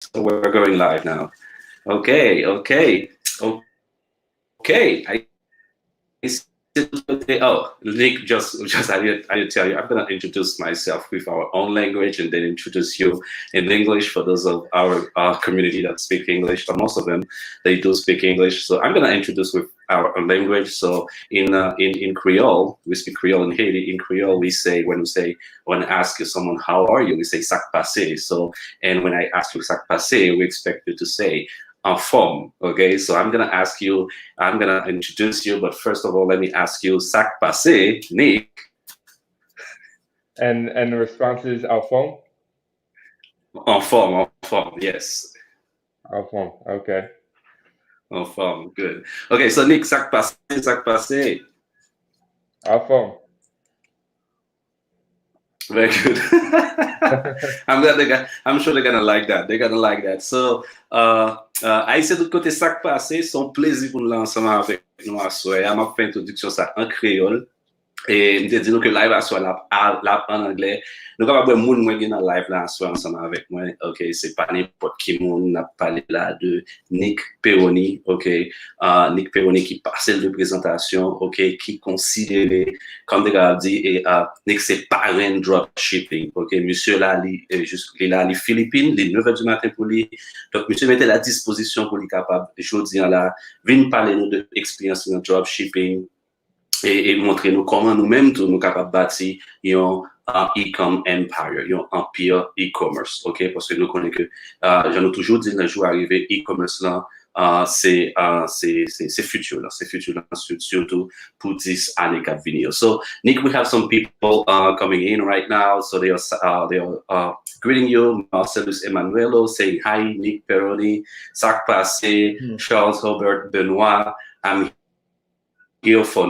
So we're going live now. Okay. Nick, just I did tell you, I'm gonna introduce myself with our own language and then introduce you in English for those of our community that speak English. But most of them they do speak English, so I'm gonna introduce with our own language. So in Creole, we speak Creole in Haiti. In Creole, we say when I ask you someone how are you, we say sac passé. So and when I ask you sac passé, we expect you to say en forme. Okay, so I'm gonna introduce you, but first of all, let me ask you, sac passé, Nick. And the response is au fond? En forme, yes. Au fond, okay. En forme, good. Okay, so Nick, sac passé, sac passé. Au fond. Very good. I'm sure they're gonna like that. They're gonna like that. So, Haïtien tout côté sac passé, son plaisir pour nous là ensemble avec nous à soir. Je vais faire introduction ça en créole. Et je dis que live à soi en anglais. Nous avons un monde qui est dans live là soi ensemble avec moi. OK, c'est pas n'importe qui monde. On a parlé là de Nick Peroni. OK, Nick Peroni qui passe de présentation. OK, qui considéré comme déjà dit et Nick c'est parrain dropshipping. OK, monsieur là il est là les Philippines, les 9h du matin pour lui. Donc monsieur mettait la disposition pour lui capable je dis là venir parler nous de expérience dans dropshipping et montrer nous comment nous-mêmes nous sommes capables de bâtir un e-com empire, un empire e-commerce, ok? Parce que nous connaissons que, j'en ai toujours dit, le jour arrivé, e-commerce là, c'est futur là, surtout pour 10 années à venir. So, Nick, we have some people coming in right now, so they are greeting you, Marcellus Emanuelo saying hi, Nick Peroni, Sac Passé, Charles Robert Benoit, I'm here for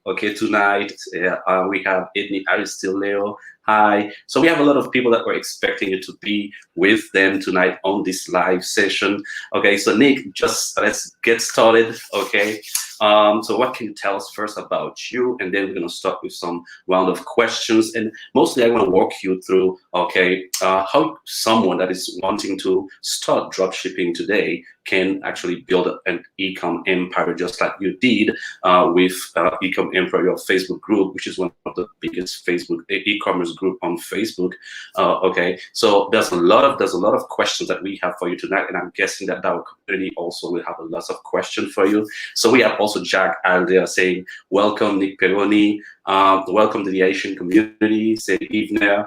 okay tonight. We have Edney Aristileo. Hi. So we have a lot of people that were expecting you to be with them tonight on this live session. Okay, so Nick, just let's get started. Okay. So what can you tell us first about you? And then we're gonna start with some round of questions. And mostly I want to walk you through, okay, how someone that is wanting to start dropshipping today can actually build an e-com empire just like you did with e-com empire, your Facebook group, which is one of the biggest Facebook e-commerce group on Facebook. Okay, so there's a lot of questions that we have for you tonight, and I'm guessing that our community also will have a lot of questions for you. So we have also Jack out there saying, welcome Nick Peroni, welcome to the Asian community, say evening.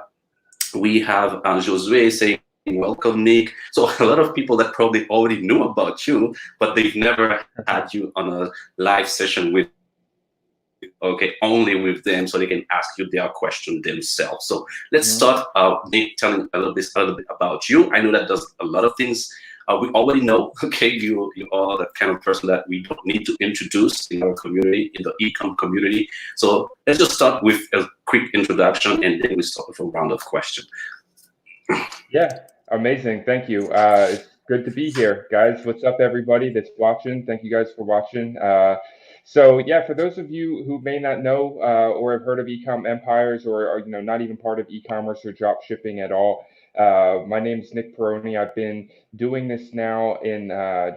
We have Josue saying, welcome Nick. So a lot of people that probably already knew about you, but they've never had you on a live session with, okay, only with them, so they can ask you their question themselves. So let's start, Nick, telling a little bit about you. I know that does a lot of things we already know. Okay, you are the kind of person that we don't need to introduce in our community, in the e-com community. So let's just start with a quick introduction, and then we start with a round of questions. Yeah, amazing. Thank you. It's good to be here, guys. What's up, everybody that's watching? Thank you guys for watching. So yeah, for those of you who may not know or have heard of e-com empires, or are not even part of e-commerce or drop shipping at all, my name is Nick Peroni. I've been doing this now in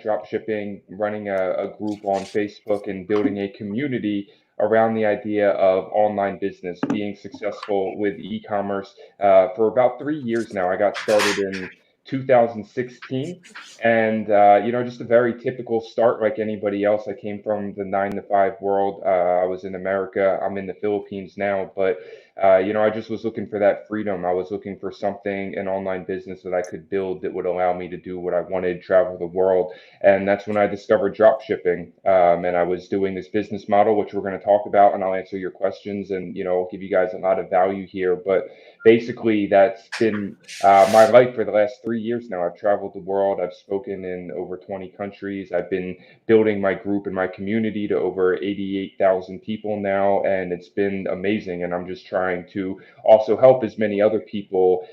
drop shipping, running a group on Facebook and building a community around the idea of online business, being successful with e-commerce for about 3 years now. I got started in 2016, and just a very typical start like anybody else. I came from the 9 to 5 world. I was in America. I'm in the Philippines now, but I just was looking for that freedom. I was looking for something, an online business that I could build that would allow me to do what I wanted, travel the world. And that's when I discovered drop shipping. And I was doing this business model, which we're going to talk about, and I'll answer your questions, and I'll give you guys a lot of value here. But basically, that's been my life for the last 3 years now. I've traveled the world. I've spoken in over 20 countries. I've been building my group and my community to over 88,000 people now, and it's been amazing. And I'm just trying to also help as many other people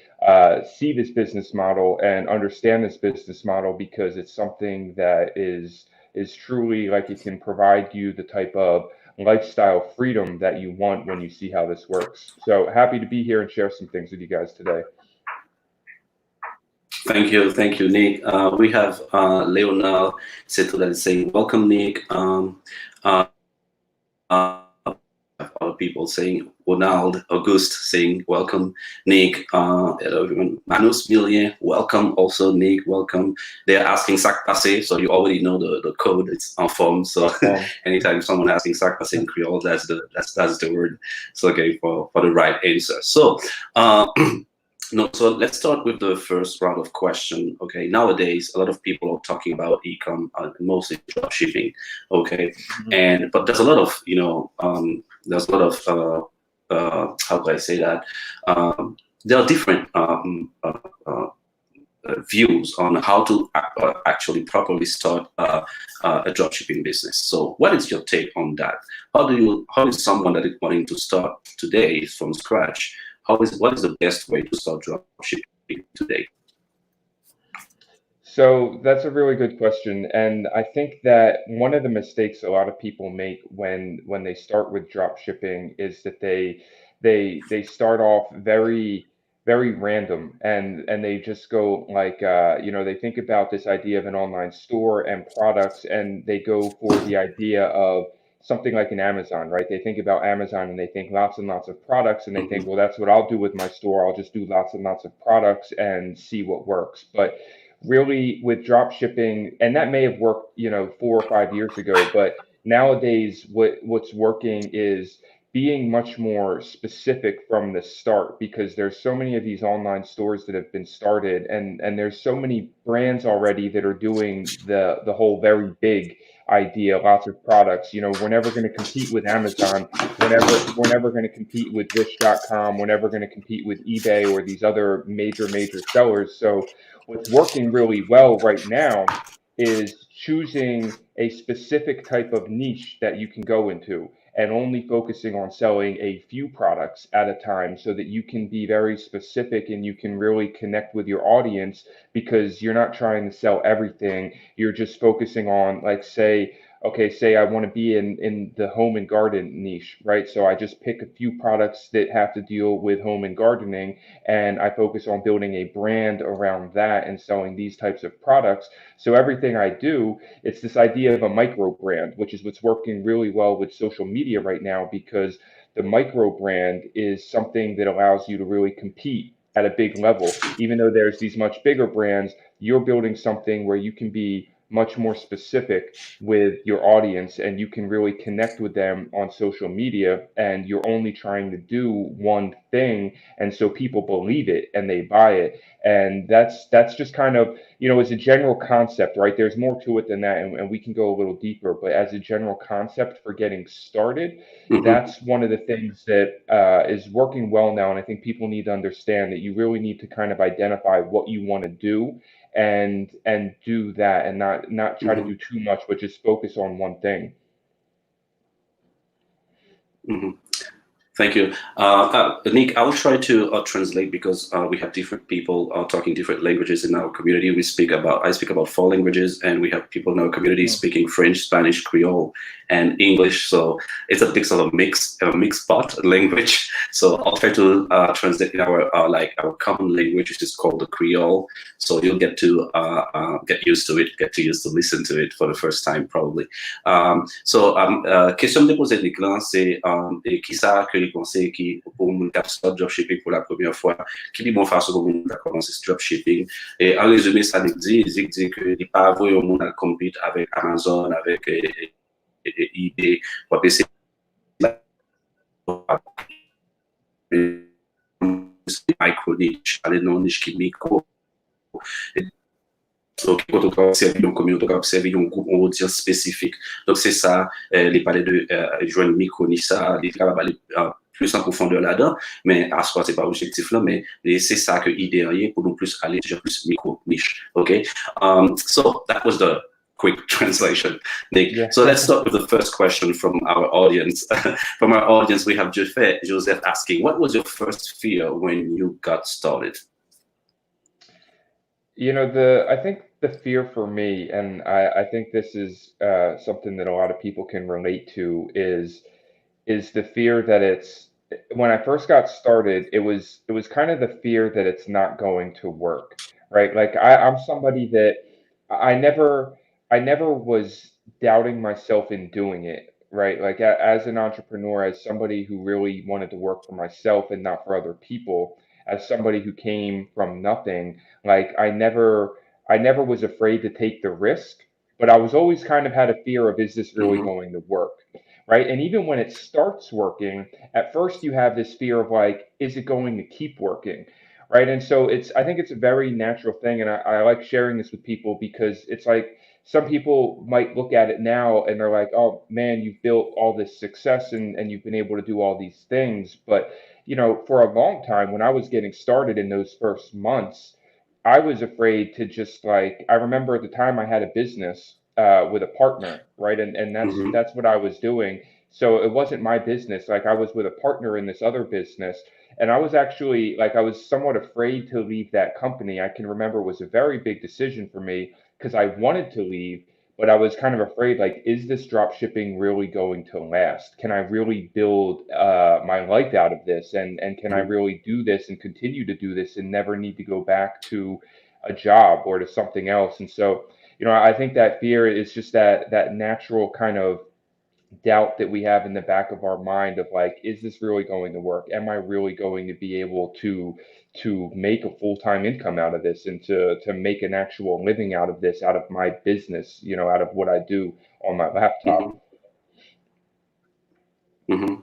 see this business model and understand this business model, because it's something that is truly like, it can provide you the type of lifestyle freedom that you want when you see how this works. So happy to be here and share some things with you guys today. Thank you, Nick. We have Leonard Seto that is saying, "Welcome, Nick." Other people saying, Ronald Auguste saying, "Welcome, Nick." Hello, everyone. Manus Million, welcome. Also, Nick, welcome. They're asking sac passé, so you already know the code. It's en forme. So anytime someone asking sac passé in Creole, that's the word. So okay for the right answer. So. No, so let's start with the first round of question. Okay, nowadays a lot of people are talking about e-com, mostly drop shipping. Okay, but there's a lot of there's a lot of how do I say that? There are different views on how to actually properly start a drop shipping business. So, what is your take on that? How is someone that is wanting to start today from scratch? What is the best way to start drop shipping today? So that's a really good question, and I think that one of the mistakes a lot of people make when they start with drop shipping is that they start off very random, and they just go like they think about this idea of an online store and products, and they go for the idea of something like an Amazon, right? They think about Amazon and they think lots and lots of products, and they think, Mm-hmm. well, that's what I'll do with my store. I'll just do lots and lots of products and see what works. But really with drop shipping, and that may have worked 4 or 5 years ago, but nowadays what's working is being much more specific from the start, because there's so many of these online stores that have been started, and there's so many brands already that are doing the whole very big idea, lots of products. We're never going to compete with Amazon. We're never going to compete with Wish.com. We're never going to compete with eBay or these other major sellers. So what's working really well right now is choosing a specific type of niche that you can go into, and only focusing on selling a few products at a time, so that you can be very specific and you can really connect with your audience, because you're not trying to sell everything. You're just focusing on, like, say I want to be in the home and garden niche, right? So I just pick a few products that have to deal with home and gardening, and I focus on building a brand around that and selling these types of products. So everything I do, it's this idea of a micro brand, which is what's working really well with social media right now, because the micro brand is something that allows you to really compete at a big level. Even though there's these much bigger brands, you're building something where you can be much more specific with your audience, and you can really connect with them on social media, and you're only trying to do one thing, and so people believe it and they buy it. And that's just kind of, as a general concept, right? There's more to it than that, and we can go a little deeper, but as a general concept for getting started, Mm-hmm. that's one of the things that is working well now. And I think people need to understand that you really need to kind of identify what you want to do, and do that, and not try to Mm-hmm. do too much, but just focus on one thing. Mm-hmm. Thank you. Nick, I will try to translate, because we have different people talking different languages in our community. I speak about 4 languages, and we have people in our community Mm. speaking French, Spanish, Creole, and English. So it's a big sort of mixed pot language. So I'll try to translate in our common language, which is called the Creole. So you'll get used to it, get used to listen to it for the first time probably. Question de poser Nick là, c'est qui ça que les conseils qui pour mon cap start dropshipping pour la première fois, qui dit bon façon pour mon commencer ce dropshipping. Et en résumé, ça dit que il pas vraiment mon compete avec Amazon, avec eBay, ou PC micro niche, aller dans niche qui micro. Donc, quand on va observer une communauté, on va observer un groupe, on va dire spécifique. Donc, c'est ça, les parler de joindre micro niche, ça, les travailler plus en profondeur là-dedans, mais à soi, c'est pas objectif là, mais c'est ça que l'idée est pour nous plus aller sur plus micro niche. Okay? So, that was the quick translation, Nick. Yeah. So let's start with the first question from our audience. From our audience, we have Joseph asking, what was your first fear when you got started? I think the fear for me, and I think this is something that a lot of people can relate to, is the fear that when I first got started, it was kind of the fear that it's not going to work. right? Like I'm somebody that I never I never was doubting myself in doing it, right? Like as an entrepreneur, as somebody who really wanted to work for myself and not for other people, as somebody who came from nothing, like I never was afraid to take the risk, but I was always kind of had a fear of, is this really Mm-hmm. going to work? Right? And even when it starts working, at first you have this fear of like, is it going to keep working? Right? And so I think it's a very natural thing, and I like sharing this with people because it's like some people might look at it now and they're like, oh man, you've built all this success and you've been able to do all these things. But for a long time when I was getting started in those first months, I was afraid to just like, I remember at the time I had a business with a partner, right? And Mm-hmm. that's what I was doing. So it wasn't my business. Like I was with a partner in this other business, and I was actually like, I was somewhat afraid to leave that company. I can remember it was a very big decision for me because I wanted to leave, but I was kind of afraid, like, is this drop shipping really going to last? Can I really build my life out of this? And can I really do this and continue to do this and never need to go back to a job or to something else? And so, I think that fear is just that natural kind of doubt that we have in the back of our mind of like, is this really going to work? Am I really going to be able to make a full-time income out of this and to make an actual living out of this, out of my business, out of what I do on my Mm-hmm. laptop? Mm-hmm.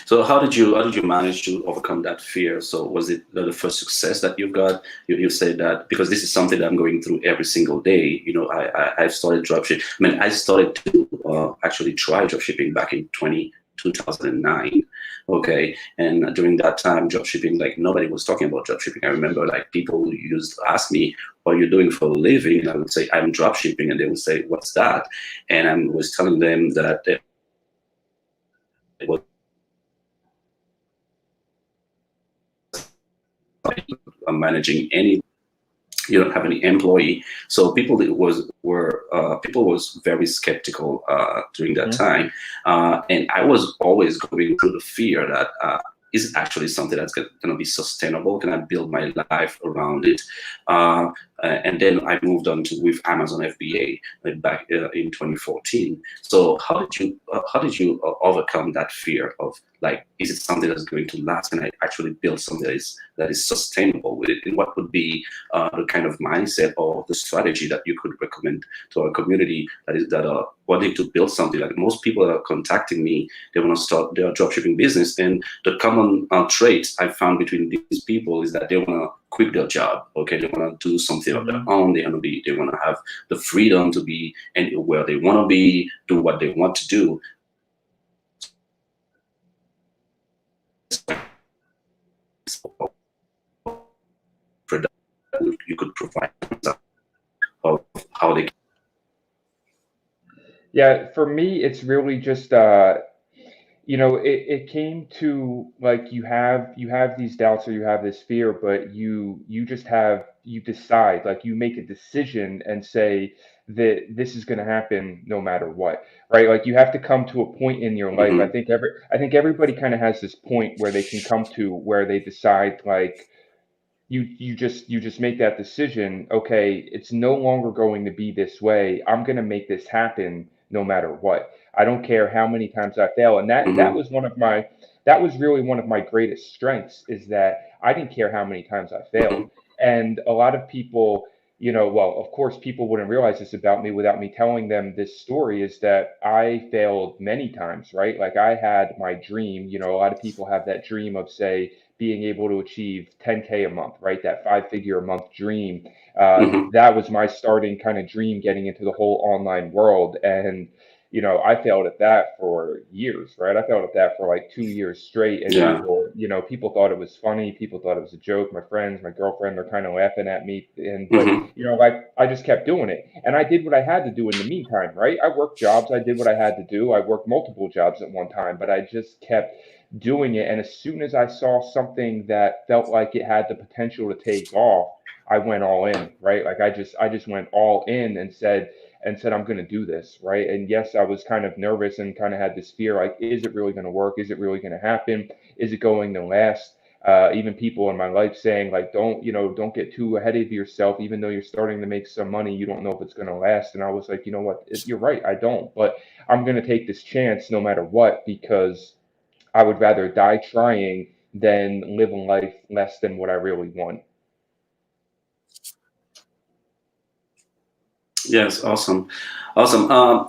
So how did you manage to overcome that fear? So was it the first success that you got? You said that because this is something that I'm going through every single day. I've started dropshipping. I mean, I started to actually try dropshipping back in 2009. Okay, and during that time, dropshipping, like nobody was talking about dropshipping. I remember like people used to ask me, "What are you doing for a living?" And I would say, "I'm dropshipping," and they would say, "What's that?" And I was telling them that it was managing any, you don't have any employee, so people was very skeptical during that Hmm. time, and I was always going through the fear that is it actually something that's going to be sustainable? Can I build my life around it? uh, and then I moved on to with Amazon FBA back in 2014. So how did you overcome that fear of like, is it something that's going to last? Can I actually build something that is sustainable with it? And what would be the kind of mindset or the strategy that you could recommend to our community that are wanting to build something? Like most people that are contacting me, they want to start their dropshipping business, and the common traits I found between these people is that they want to quit their job. Okay, they want to do something of their Hmm. own. They want to have the freedom to be anywhere they want to be, do what they want to do. You could provide of how they. Yeah, for me, it's really just it came to like you have these doubts or you have this fear, but you decide, like you make a decision and say that this is going to happen no matter what, right? Like you have to come to a point in your life. Mm-hmm, I think everybody kind of has this point where they can come to where they decide like you just make that decision. Okay, it's no longer going to be this way. I'm going to make this happen no matter what. I don't care how many times I fail. And mm-hmm, that was really one of my greatest strengths, is that I didn't care how many times I failed. mm-hmm, And a lot of people, well, of course people wouldn't realize this about me without me telling them this story, is that I failed many times, right? Like I had my dream. A lot of people have that dream of, say, being able to achieve 10K a month, right? That 5-figure a month dream. mm-hmm, That was my starting kind of dream, getting into the whole online world. And, I failed at that for years, right? I failed at that for like 2 years straight. And yeah. people thought it was funny. People thought it was a joke. My friends, my girlfriend, they're kind of laughing at me. But, Mm-hmm, like I just kept doing it. And I did what I had to do in the meantime, right? I worked jobs. I did what I had to do. I worked multiple jobs at one time, but I just kept doing it. And as soon as I saw something that felt like it had the potential to take off, I went all in, right? Like I just went all in and said I'm going to do this, right? And yes, I was kind of nervous and kind of had this fear, like, is it really going to work? Is it really going to happen? Is it going to last? even people in my life saying like, don't get too ahead of yourself. Even though you're starting to make some money, you don't know if it's going to last. And I was like, you know what, you're right, I don't, but I'm going to take this chance no matter what, because I would rather die trying than live a life less than what I really want. Yes, awesome.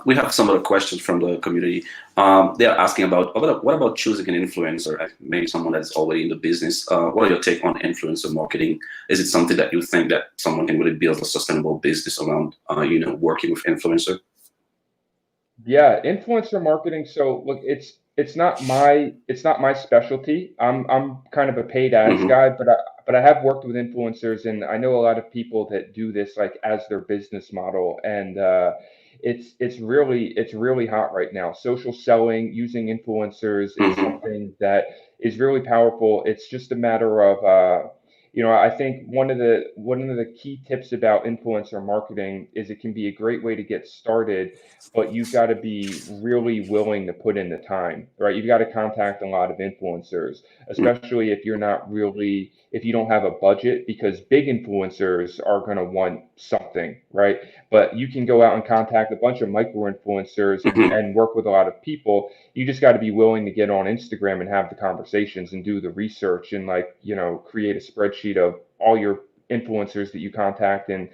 We have some other questions from the community. They're asking about what about choosing an influencer, maybe someone that's already in the business. What are your take on influencer marketing? Is it something that you think that someone can really build a sustainable business around, working with influencer? Yeah, influencer marketing. So look, it's not my specialty. I'm kind of a paid ads Mm-hmm. guy, but I have worked with influencers, and I know a lot of people that do this like as their business model, and it's really hot right now. Social selling using influencers is Mm-hmm. something that is really powerful. It's just a matter of I think one of the key tips about influencer marketing is it can be a great way to get started, but you've got to be really willing to put in the time, right? You've got to contact a lot of influencers, especially if you don't have a budget, because big influencers are going to want something, right? But you can go out and contact a bunch of micro influencers and, Mm-hmm. and work with a lot of people. You just got to be willing to get on Instagram and have the conversations and do the research and create a spreadsheet of all your influencers that you contact and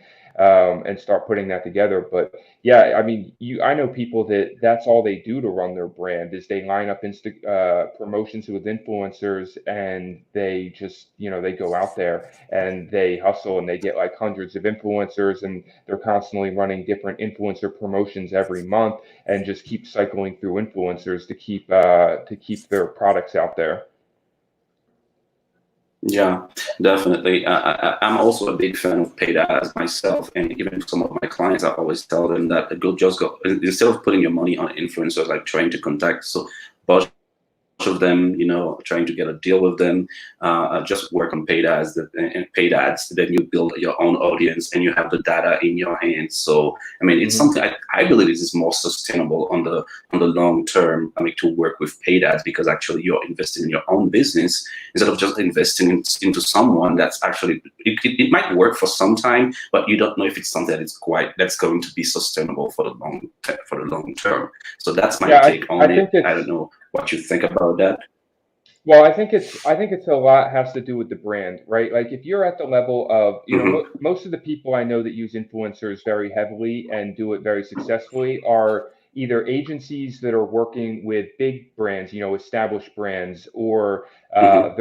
start putting that together. But yeah, I mean, I know people that's all they do to run their brand is they line up promotions with influencers, and they just, they go out there and they hustle and they get like hundreds of influencers, and they're constantly running different influencer promotions every month and just keep cycling through influencers to keep their products out there. Yeah, definitely. I'm also a big fan of paid ads myself, and even some of my clients, I always tell them that go instead of putting your money on influencers, like trying to contact bunch of them, trying to get a deal with them, just work on paid ads. And paid ads, then you build your own audience and you have the data in your hands. So, I mean, it's something I believe is more sustainable on the long term. I mean, to work with paid ads, because actually you're investing in your own business instead of just investing into someone that's actually it might work for some time, but you don't know if it's something that's going to be sustainable for the long term. So that's my Yeah, take I on think it. I don't know what you think about that. Well, I think it's a lot has to do with the brand, right? Like if you're at the level of, Mm-hmm. most of the people I know that use influencers very heavily and do it very successfully are either agencies that are working with big brands, established brands, or Mm-hmm.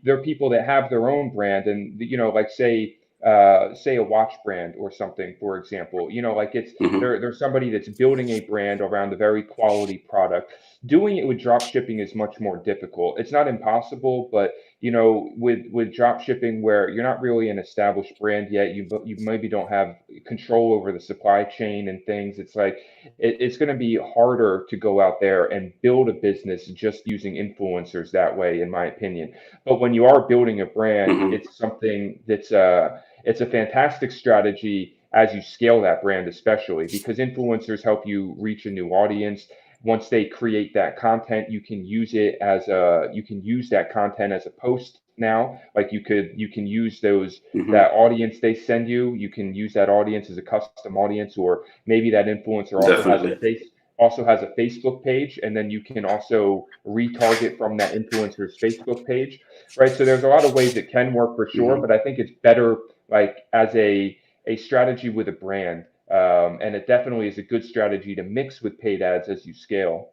they're people that have their own brand, and like say a watch brand or something, for example. Like it's Mm-hmm. there's somebody that's building a brand around a very quality product. Doing it with drop shipping is much more difficult. It's not impossible, but with drop shipping, where you're not really an established brand yet, you maybe don't have control over the supply chain and things. It's like it's going to be harder to go out there and build a business just using influencers that way, in my opinion. But when you are building a brand, Mm-hmm. it's something it's a fantastic strategy as you scale that brand, especially because influencers help you reach a new audience. Once they create that content, you can use that content as a post now. Like you can use Mm-hmm. that audience they send you. You can use that audience as a custom audience, or maybe that influencer Definitely. also has a Facebook page, and then you can also retarget from that influencer's Facebook page, right? So there's a lot of ways it can work for sure, Mm-hmm. but I think it's better like as a strategy with a brand. And it definitely is a good strategy to mix with paid ads as you scale.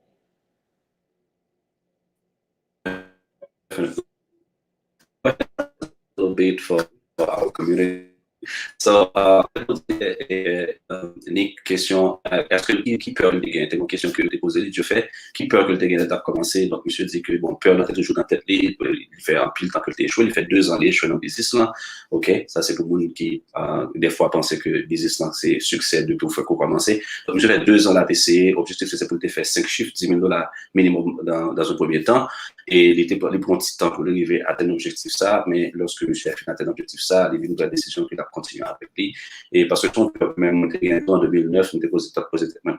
Definitely. A little bit for our community. So, Nick, question, est-ce que qui peur de gagner? C'est une question que je t'ai posée, je fais. Qui peur que le gagner t'a commencé? Donc, monsieur dit que, bon, peur est toujours dans la tête, il fait un pile temps que le échoué, il fait 2 ans l'échoué dans le business là. OK, ça c'est pour le monde qui, des fois, pensait que le business là, c'est succès de tout fait qu'on commencer. Donc, monsieur fait 2 ans là, PC, objectif c'est pour te faire 5 chiffres, $10,000 minimum dans un premier temps. Et il était pour un petit temps pour arriver à atteindre l'objectif ça, mais lorsque monsieur a fini atteindre l'objectif ça, il y a une nouvelle décision qu'il a continuer avec lui. Et parce que ton peuple, même, en 2009, on a posé tout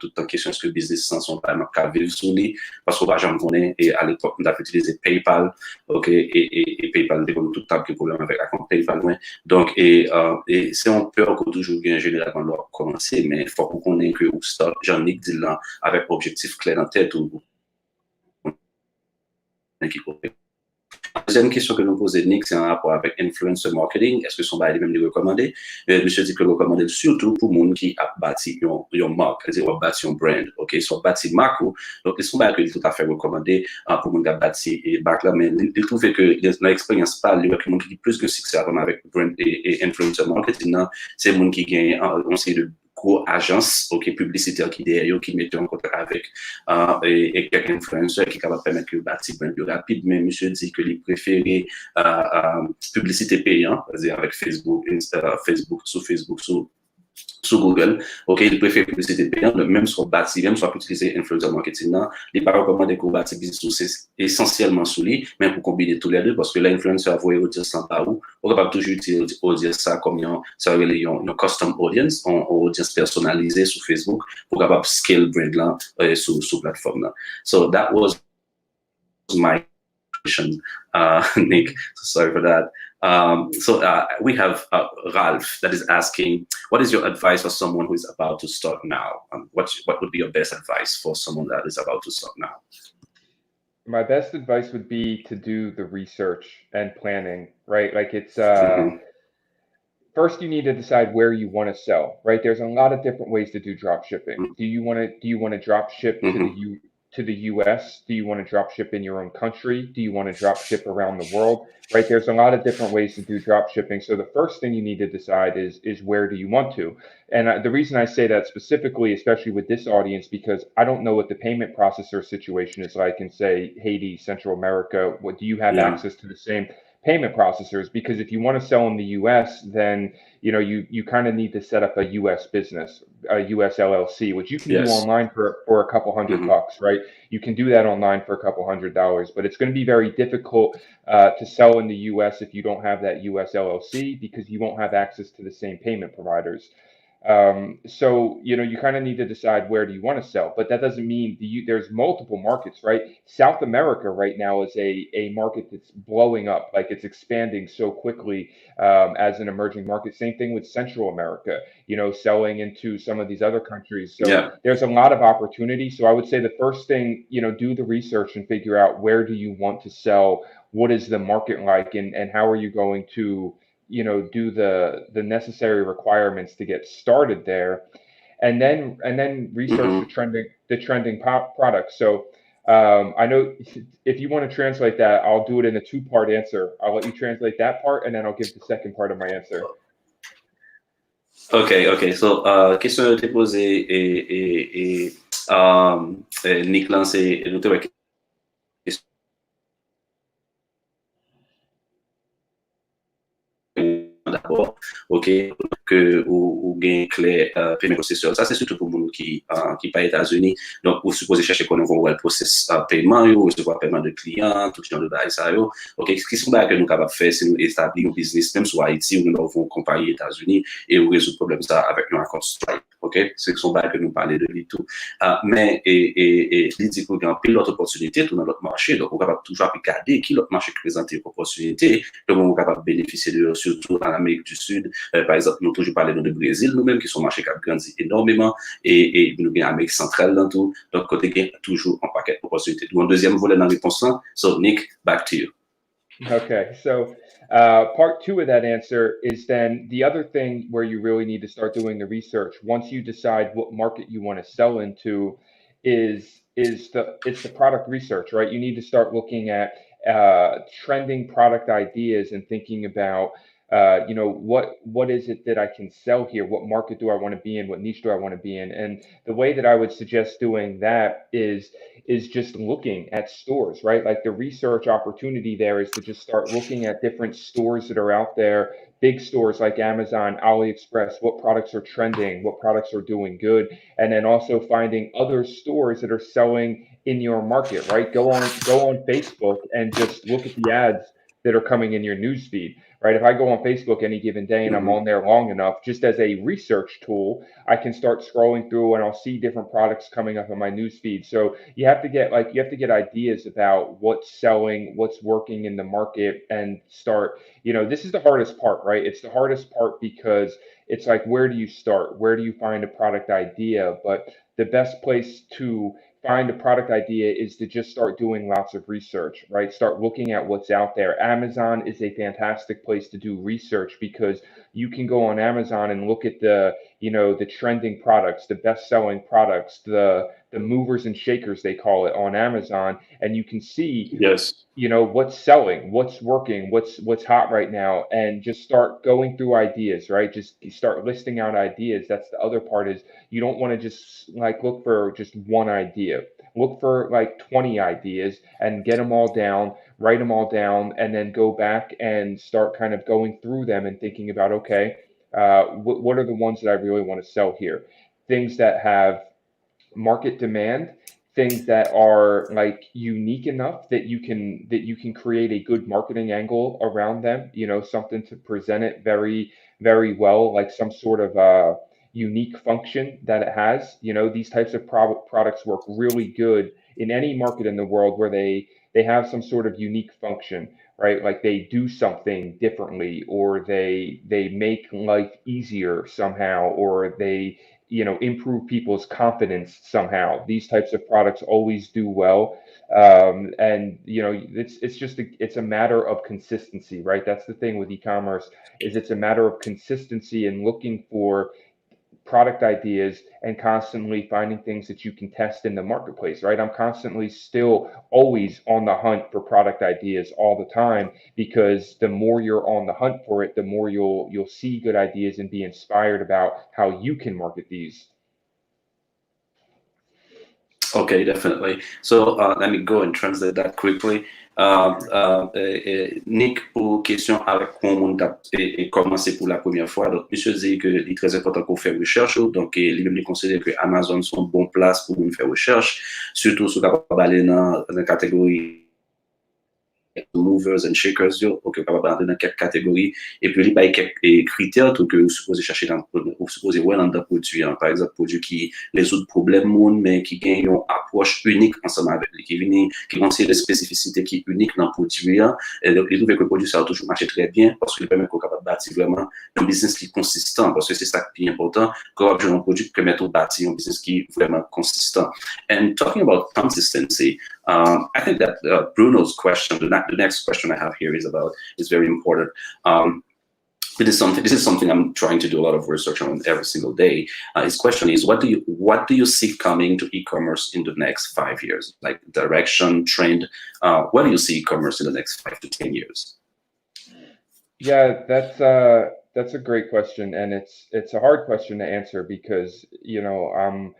le temps question est-ce que business sans son pas qu'à vivre sur lui, parce qu'on va jamais connaître, et à l'époque, on a utilisé PayPal, ok, et PayPal, tout le temps, de problème avec la compte PayPal, ouais. Donc, et c'est un peur qu'on toujours bien généralement leur commencer, mais il faut qu'on connaisse que Jean-Nic dit là, avec objectif clair en tête, ou la deuxième question que nous posons, Nick, c'est en rapport avec influencer marketing. Est-ce que son bail même lui recommander? Monsieur dit que le recommander surtout pour les gens qui a bâti une marque, c'est-à-dire bâti un brand, ok? Soit bâti marque, donc son bail que tout à fait recommandé pour les gens qui a bâti marque là, mais il trouve que l'expérience pas lui avec les gens qui ont plus de succès avec brand et influencer marketing, c'est les gens qui gagnent on sait de agence publicitaire qui derrière qui mettent en contact avec et quelques influenceurs qui est capable de permettre que le bâti plus rapide. Mais monsieur dit que les préférés publicité payante, c'est-à-dire avec Facebook, sur Google, ok, il préfère publicité payante, même sur bâti, même sur utiliser influencer marketing, il n'est pas recommandé qu'on bâti business essentiellement sous lui, mais pour combiner tous les deux, parce que l'influenceur voit audience sans pas où, on va pas toujours utiliser audience ça comme une custom audience, une audience personnalisée sur Facebook, pour capable scale brand là sur plateforme là. So that was my question, Nick. So sorry for that. We have Ralph that is asking, what is your advice for someone who is about to start now? What would be your best advice for someone that is about to start now? My best advice would be to do the research and planning, right? Like it's first you need to decide where you want to sell, right? There's a lot of different ways to do drop shipping. Do you want to drop ship to the US? Do you want to drop ship in your own country? Do you want to drop ship around the world? Right? There's a lot of different ways to do drop shipping. So the first thing you need to decide is where do you want to? And the reason I say that specifically, especially with this audience, because I don't know what the payment processor situation is like in, say, Haiti, Central America. What do you have access to the same payment processors? Because if you want to sell in the US, then you kind of need to set up a US business, a US LLC, which you can do online for a couple $100, right? You can do that online for a couple $100, but it's going to be very difficult to sell in the US if you don't have that US LLC, because you won't have access to the same payment providers. So you kind of need to decide where do you want to sell, but that doesn't mean there's multiple markets, right? South America right now is a market that's blowing up, like it's expanding so quickly as an emerging market. Same thing with Central America, selling into some of these other countries. So there's a lot of opportunity. So I would say the first thing, do the research and figure out where do you want to sell, what is the market like, and how are you going to do the necessary requirements to get started there, and then research the trending products. So I know if you want to translate that, I'll do it in a two-part answer. I'll let you translate that part, and then I'll give the second part of my answer. Ok. So, question te posée et Nick lancé, nous te d'abord, ok, que ou gain clair paiement processeur. Ça c'est surtout pour les gens qui pas États-Unis. Donc vous supposez chercher comment on va le process paiement, ou recevoir paiement de clients, tout genre de bail ça yo. Ok, ce qui sont bail que nous capable faire, c'est nous établir un business même sur Haïti ou nous avons compagnie États-Unis et nous résoudre problème ça avec un accord Stripe. Ok, c'est ce sont bail que nous parler de lui tout. Mais il dit qu'il y a un pilote d'opportunité tout dans notre marché, donc on capable toujours regarder qui l'autre marché présente opportunité, donc on capable bénéficier de surtout en Amérique du Sud. Par exemple, nous toujours parlons de Brésil, nous-mêmes qui sont marchés qui a grandi énormément, et nous avons Amérique centrale dans tout, donc côté gain toujours un paquet d'opportunités. Donc, un deuxième volet dans la réponse. So, Nick, back to you. Okay, so part two of that answer is then the other thing where you really need to start doing the research once you decide what market you want to sell into is the product research, right? You need to start looking at trending product ideas and thinking about what is it that I can sell here? What market do I want to be in? What niche do I want to be in? And the way that I would suggest doing that is just looking at stores, right? Like the research opportunity there is to just start looking at different stores that are out there, big stores like Amazon, AliExpress, what products are trending, what products are doing good, and then also finding other stores that are selling in your market, right? Go on Facebook and just look at the ads that are coming in your news feed, right? If I go on Facebook any given day and I'm on there long enough, just as a research tool, I can start scrolling through and I'll see different products coming up in my news feed. So you have to get ideas about what's selling, what's working in the market, and start, this is the hardest part, right? It's the hardest part because it's like, where do you start? Where do you find a product idea? But the best place to find a product idea is to just start doing lots of research, right? Start looking at what's out there. Amazon is a fantastic place to do research because you can go on Amazon and look at the trending products, the best-selling products, the movers and shakers they call it on Amazon, and you can see Yes. what's selling, what's working, what's hot right now, and just start going through ideas, right? Just start listing out ideas. That's the other part, is you don't want to just like look for just one idea. Look for like 20 ideas and get them all down, write them all down, and then go back and start kind of going through them and thinking about, okay, what are the ones that I really want to sell here? Things that have market demand, things that are like unique enough that you can create a good marketing angle around them, something to present it very, very well, like some sort of unique function that it has. These types of products work really good in any market in the world where they have some sort of unique function, right? Like they do something differently, or they make life easier somehow, or they improve people's confidence somehow. These types of products always do well. And it's a matter of consistency, right? That's the thing with e-commerce, is it's a matter of consistency and looking for product ideas and constantly finding things that you can test in the marketplace, right? I'm constantly still always on the hunt for product ideas all the time, because the more you're on the hunt for it, the more you'll see good ideas and be inspired about how you can market these. Okay, definitely. So let me go and translate that quickly. Nick, pour question avec quoi on a commencé pour la première fois. Donc, monsieur dit que c'est très important qu'on fait recherche. Donc, lui-même considère que Amazon sont bon place pour nous faire recherche, surtout sur la catégorie movers and shakers yo, ou que capable d'entrer dans quelques catégories, et puis il y a quelques critères tout que vous supposez chercher dans vous supposez voir dans le produit, hein. Par exemple produit qui résout problème monde mais qui gagne une approche unique ensemble avec lui, qui contient des spécificités qui uniques dans le produit, hein. Et donc il trouve que le produit ça a toujours marché très bien parce qu'il permet qu'on capable de bâtir vraiment un business qui est consistant, parce que c'est ça qui est important quand on a un produit qui permet de bâtir un business qui est vraiment consistant. And talking about consistency, I think that Bruno's question, the next question I have here is very important. This is something I'm trying to do a lot of research on every single day. His question is, what do you see coming to e-commerce in the next 5 years? Like direction, trend, what do you see e-commerce in the next 5 to 10 years? Yeah, that's a great question, and it's a hard question to answer because I'm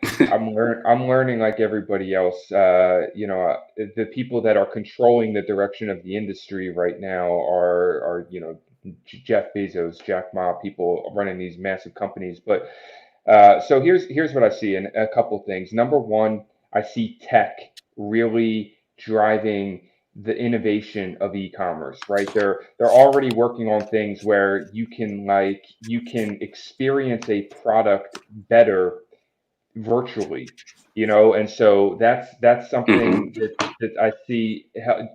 learning like everybody else. The people that are controlling the direction of the industry right now are Jeff Bezos, Jack Ma, people running these massive companies. But so here's what I see, and a couple things. Number one, I see tech really driving the innovation of e-commerce, right? They're already working on things where you can experience a product better virtually, and so that's something Mm-hmm. that I see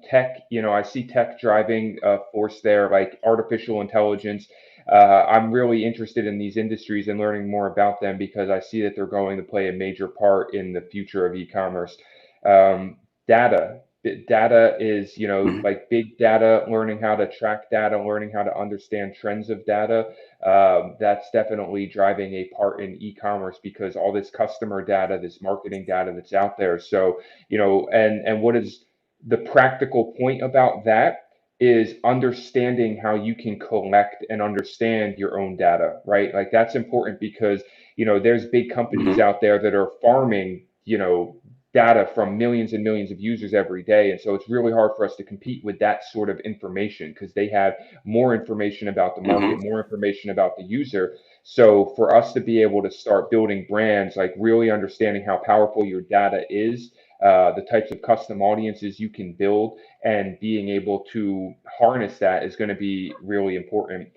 tech, I see tech driving a force there, like artificial intelligence. I'm really interested in these industries and learning more about them because I see that they're going to play a major part in the future of e-commerce. um, Data. Data is, Mm-hmm. like big data, learning how to track data, learning how to understand trends of data. That's definitely driving a part in e-commerce because all this customer data, this marketing data that's out there. So, and what is the practical point about that is understanding how you can collect and understand your own data, right? Like that's important because, there's big companies Mm-hmm. out there that are farming, data from millions and millions of users every day. And so it's really hard for us to compete with that sort of information because they have more information about the market, Mm-hmm. more information about the user. So for us to be able to start building brands, like really understanding how powerful your data is, the types of custom audiences you can build, and being able to harness that is going to be really important.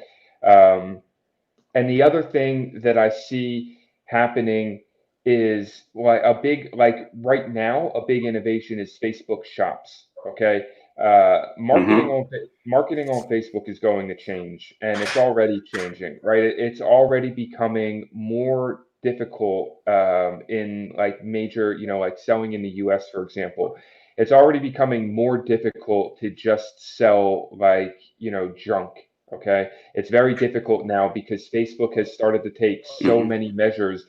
And the other thing that I see happening is like a big, like right now, a big innovation is Facebook Shops. Okay, Mm-hmm. marketing on Facebook is going to change, and it's already changing. Right, it's already becoming more difficult in like major, like selling in the U.S., for example. It's already becoming more difficult to just sell like junk. Okay, it's very difficult now because Facebook has started to take so Mm-hmm. many measures,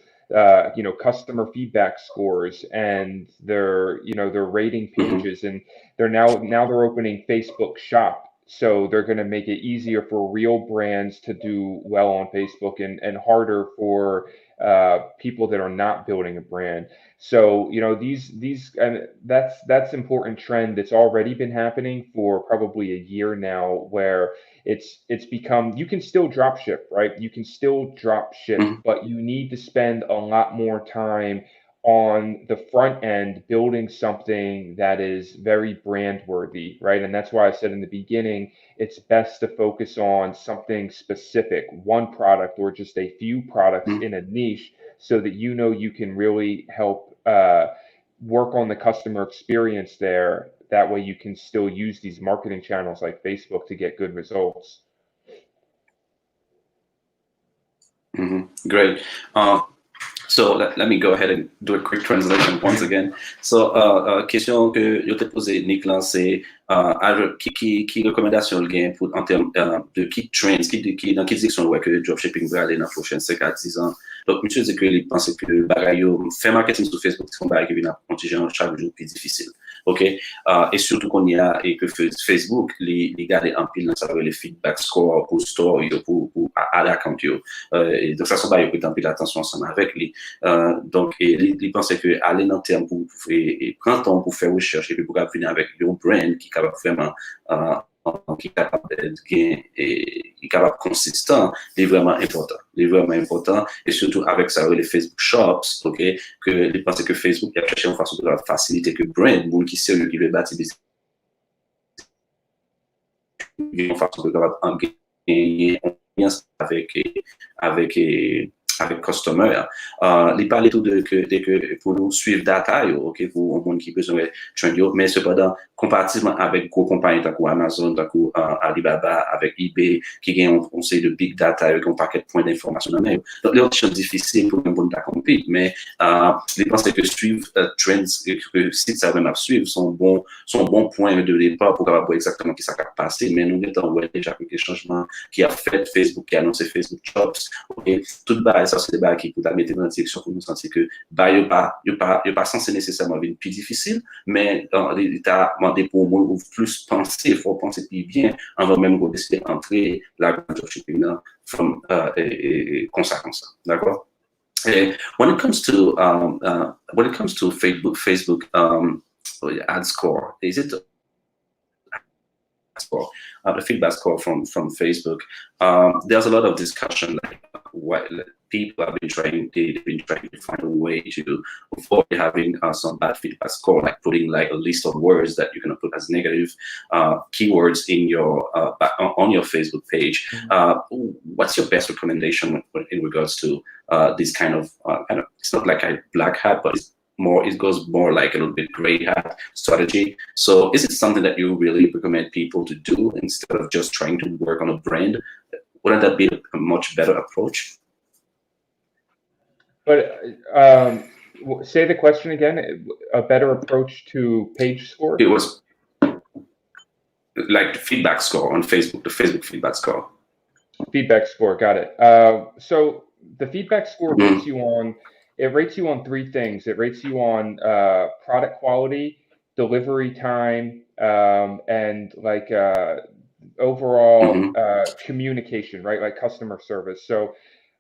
customer feedback scores and their rating Mm-hmm. pages, and now they're opening Facebook Shop. So they're going to make it easier for real brands to do well on Facebook, and harder for people that are not building a brand. So these and that's important trend that's already been happening for probably a year now, where it's become, you can still drop ship, right? You can still drop ship, but you need to spend a lot more time on the front end building something that is very brand worthy, right? And that's why I said in the beginning, it's best to focus on something specific, one product or just a few products Mm-hmm. in a niche, so that you can really help work on the customer experience there. That way you can still use these marketing channels like Facebook to get good results. Mm-hmm. Great. So let me go ahead and do a quick translation once again. So, question que je t'ai posée, Nick, là, c'est qui recommandation le gain pour en termes de qui trends, dans quelle direction ouais, que le dropshipping va aller dans les prochaines 5 à 10 ans. Donc, monsieur dit que il pense que bagayo, faire marketing sur Facebook, c'est un bagage qui vient à chaque jour plus difficile. OK? Et surtout qu'on y a, et que Facebook, les garde en pile, ça veut les feedback score pour store, pour à l'account. Et donc, ça, ça va y avoir en pile attention ensemble avec lui. Donc, il pensait que aller dans le terme et prendre temps pour faire recherche et puis pour venir avec un brand qui est capable vraiment, qui est capable d'être qui est capable consistant, est vraiment important. Il est vraiment important. Et surtout avec ça, les Facebook Shops, OK, que il pensait que Facebook a cherché une façon de faciliter que brand, monde qui sérieux, qui veut bâtir des une façon de gagner avec avec customer. Il parlait tout de que pour nous suivre data, ok, pour un monde qui besoin de trend, mais cependant, comparativement avec gros compagnies comme Amazon, comme Alibaba, avec eBay, qui gagnent on sait de big data avec un paquet de points d'information dans même. Donc, les autres choses difficiles pour un bon compagnie, mais je pense que suivre trends, que si ça vraiment suivre, sont bons points de départ pour savoir exactement qui ça va passer, mais nous avons déjà quelques changements qui a fait Facebook, qui a annoncé Facebook Shops, ok, tout bas, ça c'est des bas qui peut mettre dans la direction pour nous sentir que bah il pas censé nécessairement être plus difficile, mais l'État demandé pour moi plus penser, il faut penser plus bien avant même de décider d'entrer la dropshipping comme ça, d'accord? When it comes to Facebook ad score, is it score, the feedback score from Facebook? There's a lot of discussion like what people have been they've been trying to find a way to avoid having some bad feedback score, like putting like a list of words that you're going to put as negative keywords in your on your Facebook page. What's your best recommendation in regards to this kind of it's not like a black hat, but it goes more like a little bit gray hat strategy. So is it something that you really recommend people to do instead of just trying to work on a brand? Wouldn't that be a much better approach? But say the question again. A better approach to page score? It was like the feedback score on Facebook, the Facebook feedback score. Feedback score, got it. So the feedback score rates you on, it rates you on three things. It rates you on product quality, delivery time, and like overall communication, right? Like customer service. So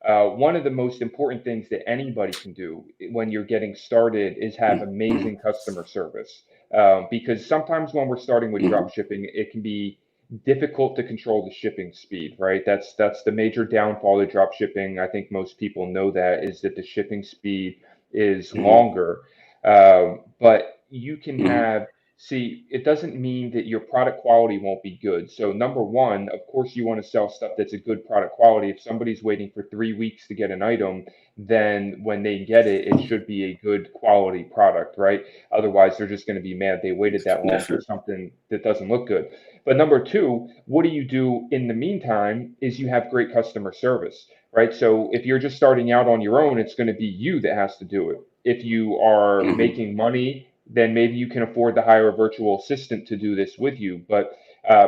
one of the most important things that anybody can do when you're getting started is have amazing customer service. Because sometimes when we're starting with drop shipping, it can be difficult to control the shipping speed, right? That's the major downfall of drop shipping. I think most people know that, is that the shipping speed is longer. But you can Mhm. have, see, it doesn't mean that your product quality won't be good. So number one, of course, you want to sell stuff that's a good product quality. If somebody's waiting for 3 weeks to get an item, then when they get it, it should be a good quality product, right? Otherwise, they're just going to be mad they waited that long for Definitely. something that doesn't look good. But number two, what do you do in the meantime is you have great customer service, right? So if you're just starting out on your own, it's going to be you that has to do it. If you are Mhm. making money, then maybe you can afford to hire a virtual assistant to do this with you. But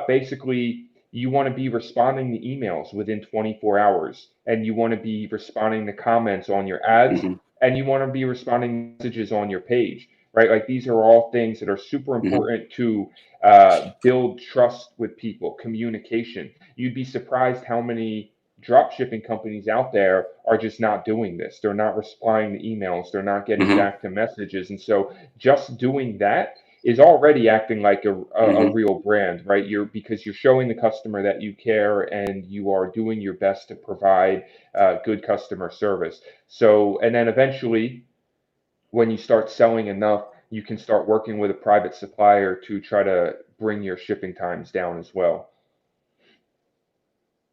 basically, you want to be responding to emails within 24 hours, and you want to be responding to comments on your ads, Mhm. and you want to be responding to messages on your page, right? Like these are all things that are super Mhm. important to build trust with people, communication. You'd be surprised how many drop shipping companies out there are just not doing this. They're not replying to emails, they're not getting Mhm. back to messages. And so just doing that is already acting like a Mhm. real brand, right? Because you're showing the customer that you care and you are doing your best to provide good customer service. So, and then eventually, when you start selling enough, you can start working with a private supplier to try to bring your shipping times down as well.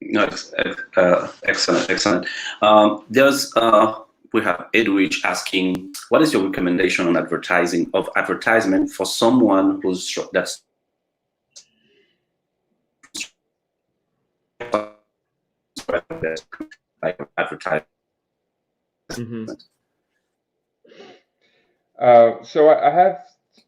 No, excellent, excellent. There's we have Edwidge asking, what is your recommendation on advertisement for someone that's like advertisement? Mm-hmm. So I have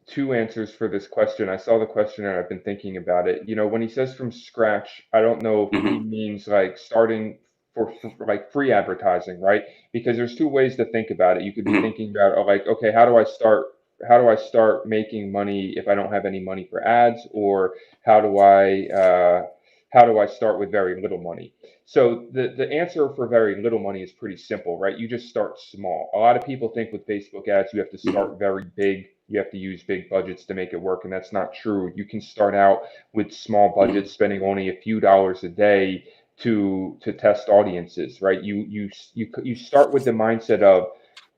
two answers for this question. I saw the question and I've been thinking about it. You know, when he says from scratch, I don't know if he Mm-hmm. means like starting for like free advertising, right? Because there's two ways to think about it. You could be Mm-hmm. thinking about, oh, like, okay, how do I start? How do I start making money if I don't have any money for ads, or how do I uh, how do I start with very little money? So the answer for very little money is pretty simple, right? You just start small. A lot of people think with Facebook ads you have to Mm-hmm. start very big. You have to use big budgets to make it work, and that's not true. You can start out with small Mm-hmm. budgets, spending only a few dollars a day to test audiences, right? You start with the mindset of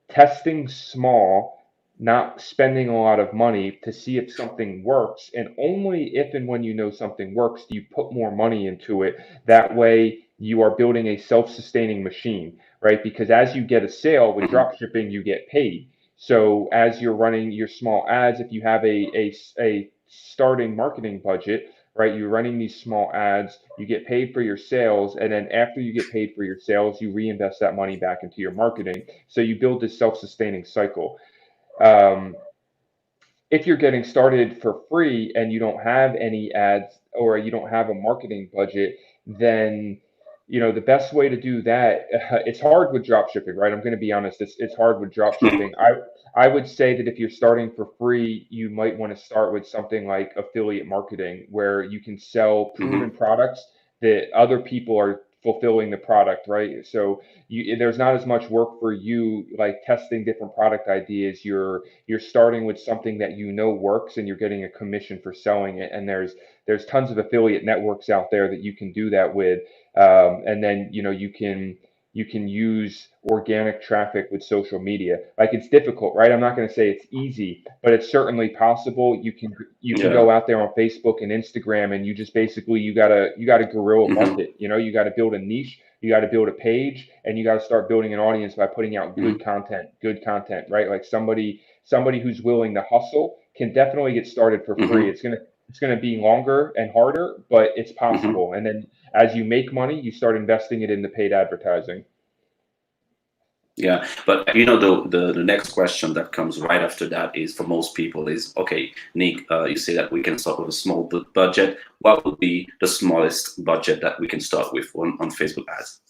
testing small, not spending a lot of money to see if something works. And only if and when you know something works do you put more money into it. That way, you are building a self sustaining machine, right? Because as you get a sale with Mm-hmm. drop shipping, you get paid. So as you're running your small ads, if you have a starting marketing budget, right? You're running these small ads, you get paid for your sales, and then after you get paid for your sales, you reinvest that money back into your marketing. So you build this self-sustaining cycle. Um, if you're getting started for free and you don't have any ads or you don't have a marketing budget, then the best way to do that, it's hard with drop shipping, right? I'm going to be honest, it's hard with drop shipping. I would say that if you're starting for free, you might want to start with something like affiliate marketing, where you can sell Mm-hmm. proven products that other people are fulfilling the product, right? So there's not as much work for you like testing different product ideas. You're starting with something that you know works and you're getting a commission for selling it, and there's tons of affiliate networks out there that you can do that with. And then you can use organic traffic with social media. Like, it's difficult, right? I'm not going to say it's easy, but it's certainly possible. You can Yeah. go out there on Facebook and Instagram, and you just basically you gotta guerrilla Mm-hmm. market. You got to build a niche, you got to build a page, and you got to start building an audience by putting out Mm-hmm. good content, right? Like somebody who's willing to hustle can definitely get started for free. Mm-hmm. It's gonna be longer and harder, but it's Mm-hmm. possible. And then as you make money, you start investing it into paid advertising. Yeah, but the next question that comes right after that is, for most people, is, okay, Nick, you say that we can start with a small budget. What would be the smallest budget that we can start with on Facebook ads?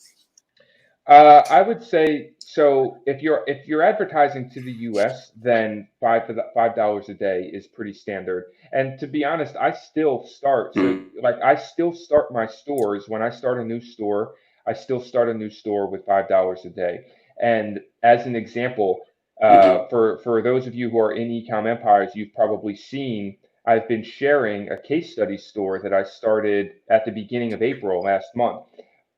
I would say so. If you're advertising to the U.S., then $5 a day is pretty standard. And to be honest, I still start. So Mm-hmm. like I still start my stores when I start a new store. I still start a new store with $5 a day. And as an example, Mm-hmm. for those of you who are in Ecom Empires, you've probably seen I've been sharing a case study store that I started at the beginning of April last month.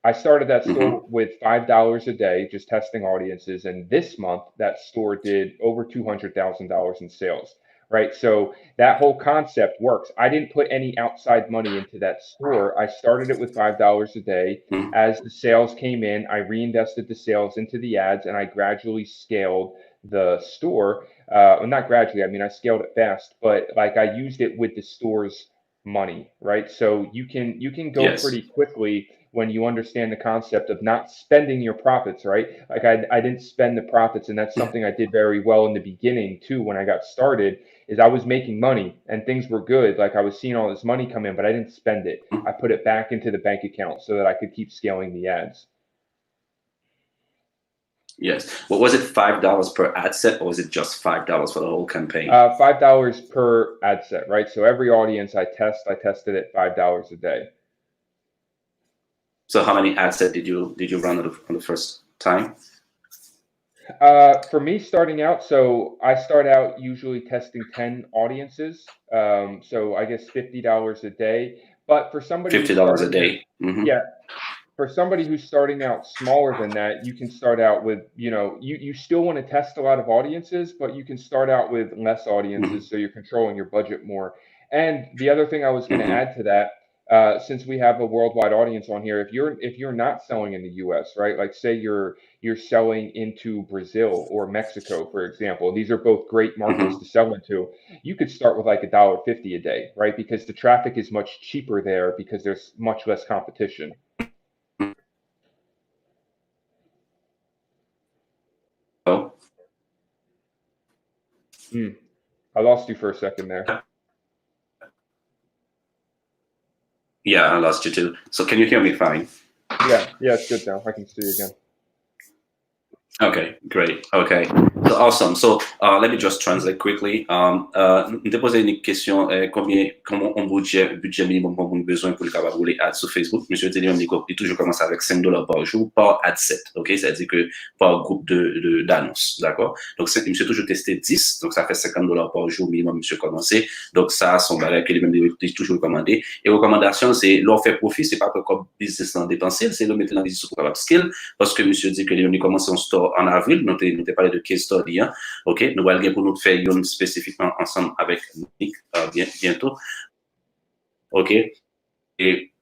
I started that Mm-hmm. store with $5 a day, just testing audiences, and this month that store did over $200,000 in sales. right? So that whole concept works. I didn't put any outside money into that store. I started it with $5 a day. Mm. As the sales came in, I reinvested the sales into the ads, and I gradually scaled the store. Well, not gradually, I mean, I scaled it fast, but like I used it with the store's money, right? So you can go Yes. pretty quickly when you understand the concept of not spending your profits, right? Like I didn't spend the profits, and that's something I did very well in the beginning too. When I got started, is I was making money and things were good. Like I was seeing all this money come in, but I didn't spend it. I put it back into the bank account so that I could keep scaling the ads. Yes. What was it, $5 per ad set, or was it just $5 for the whole campaign? $5 per ad set, right? So every audience I tested at $5 a day. So how many ad set did you run on the first time? For me, starting out, so I start out usually testing 10 audiences. So I guess $50 a day. But for somebody who's $50 a starting their, day. Mm-hmm. yeah, for somebody who's starting out smaller than that, you can start out with, you still want to test a lot of audiences, but you can start out with less Mm-hmm. audiences so you're controlling your budget more. And the other thing I was going to Mm-hmm. add to that, since we have a worldwide audience on here, if you're not selling in the US, right? Like say you're selling into Brazil or Mexico, for example, these are both great markets Mm-hmm. to sell into. You could start with like $1.50 a day, right? Because the traffic is much cheaper there because there's much less competition. Oh, Hmm. I lost you for a second there. yeah, I lost you too. So can you hear me fine? Yeah, it's good now. I can see you again. Okay, great. Okay, so awesome. So let me just translate quickly. Nous te poser une question, comment on budget minimum qu'on a besoin pour le capable rouler ads sur Facebook. Monsieur dit lui-même, il toujours commence avec $5 par jour par ad set. Ok, c'est-à-dire que par groupe d'annonces, d'accord. Donc monsieur toujours testé 10, donc ça fait $50 par jour minimum. Monsieur commencé. Donc ça, son barème que lui-même il toujours recommandé. Et recommandation, c'est leur faire profit, c'est pas comme business en dépenser, c'est le mettre dans business pour capable skill, parce que monsieur dit que lui-même commence son store en avril, nous t'ai parlé de case study, hein? Ok, nous allons pour nous faire une spécifiquement ensemble avec Nick bientôt, ok, et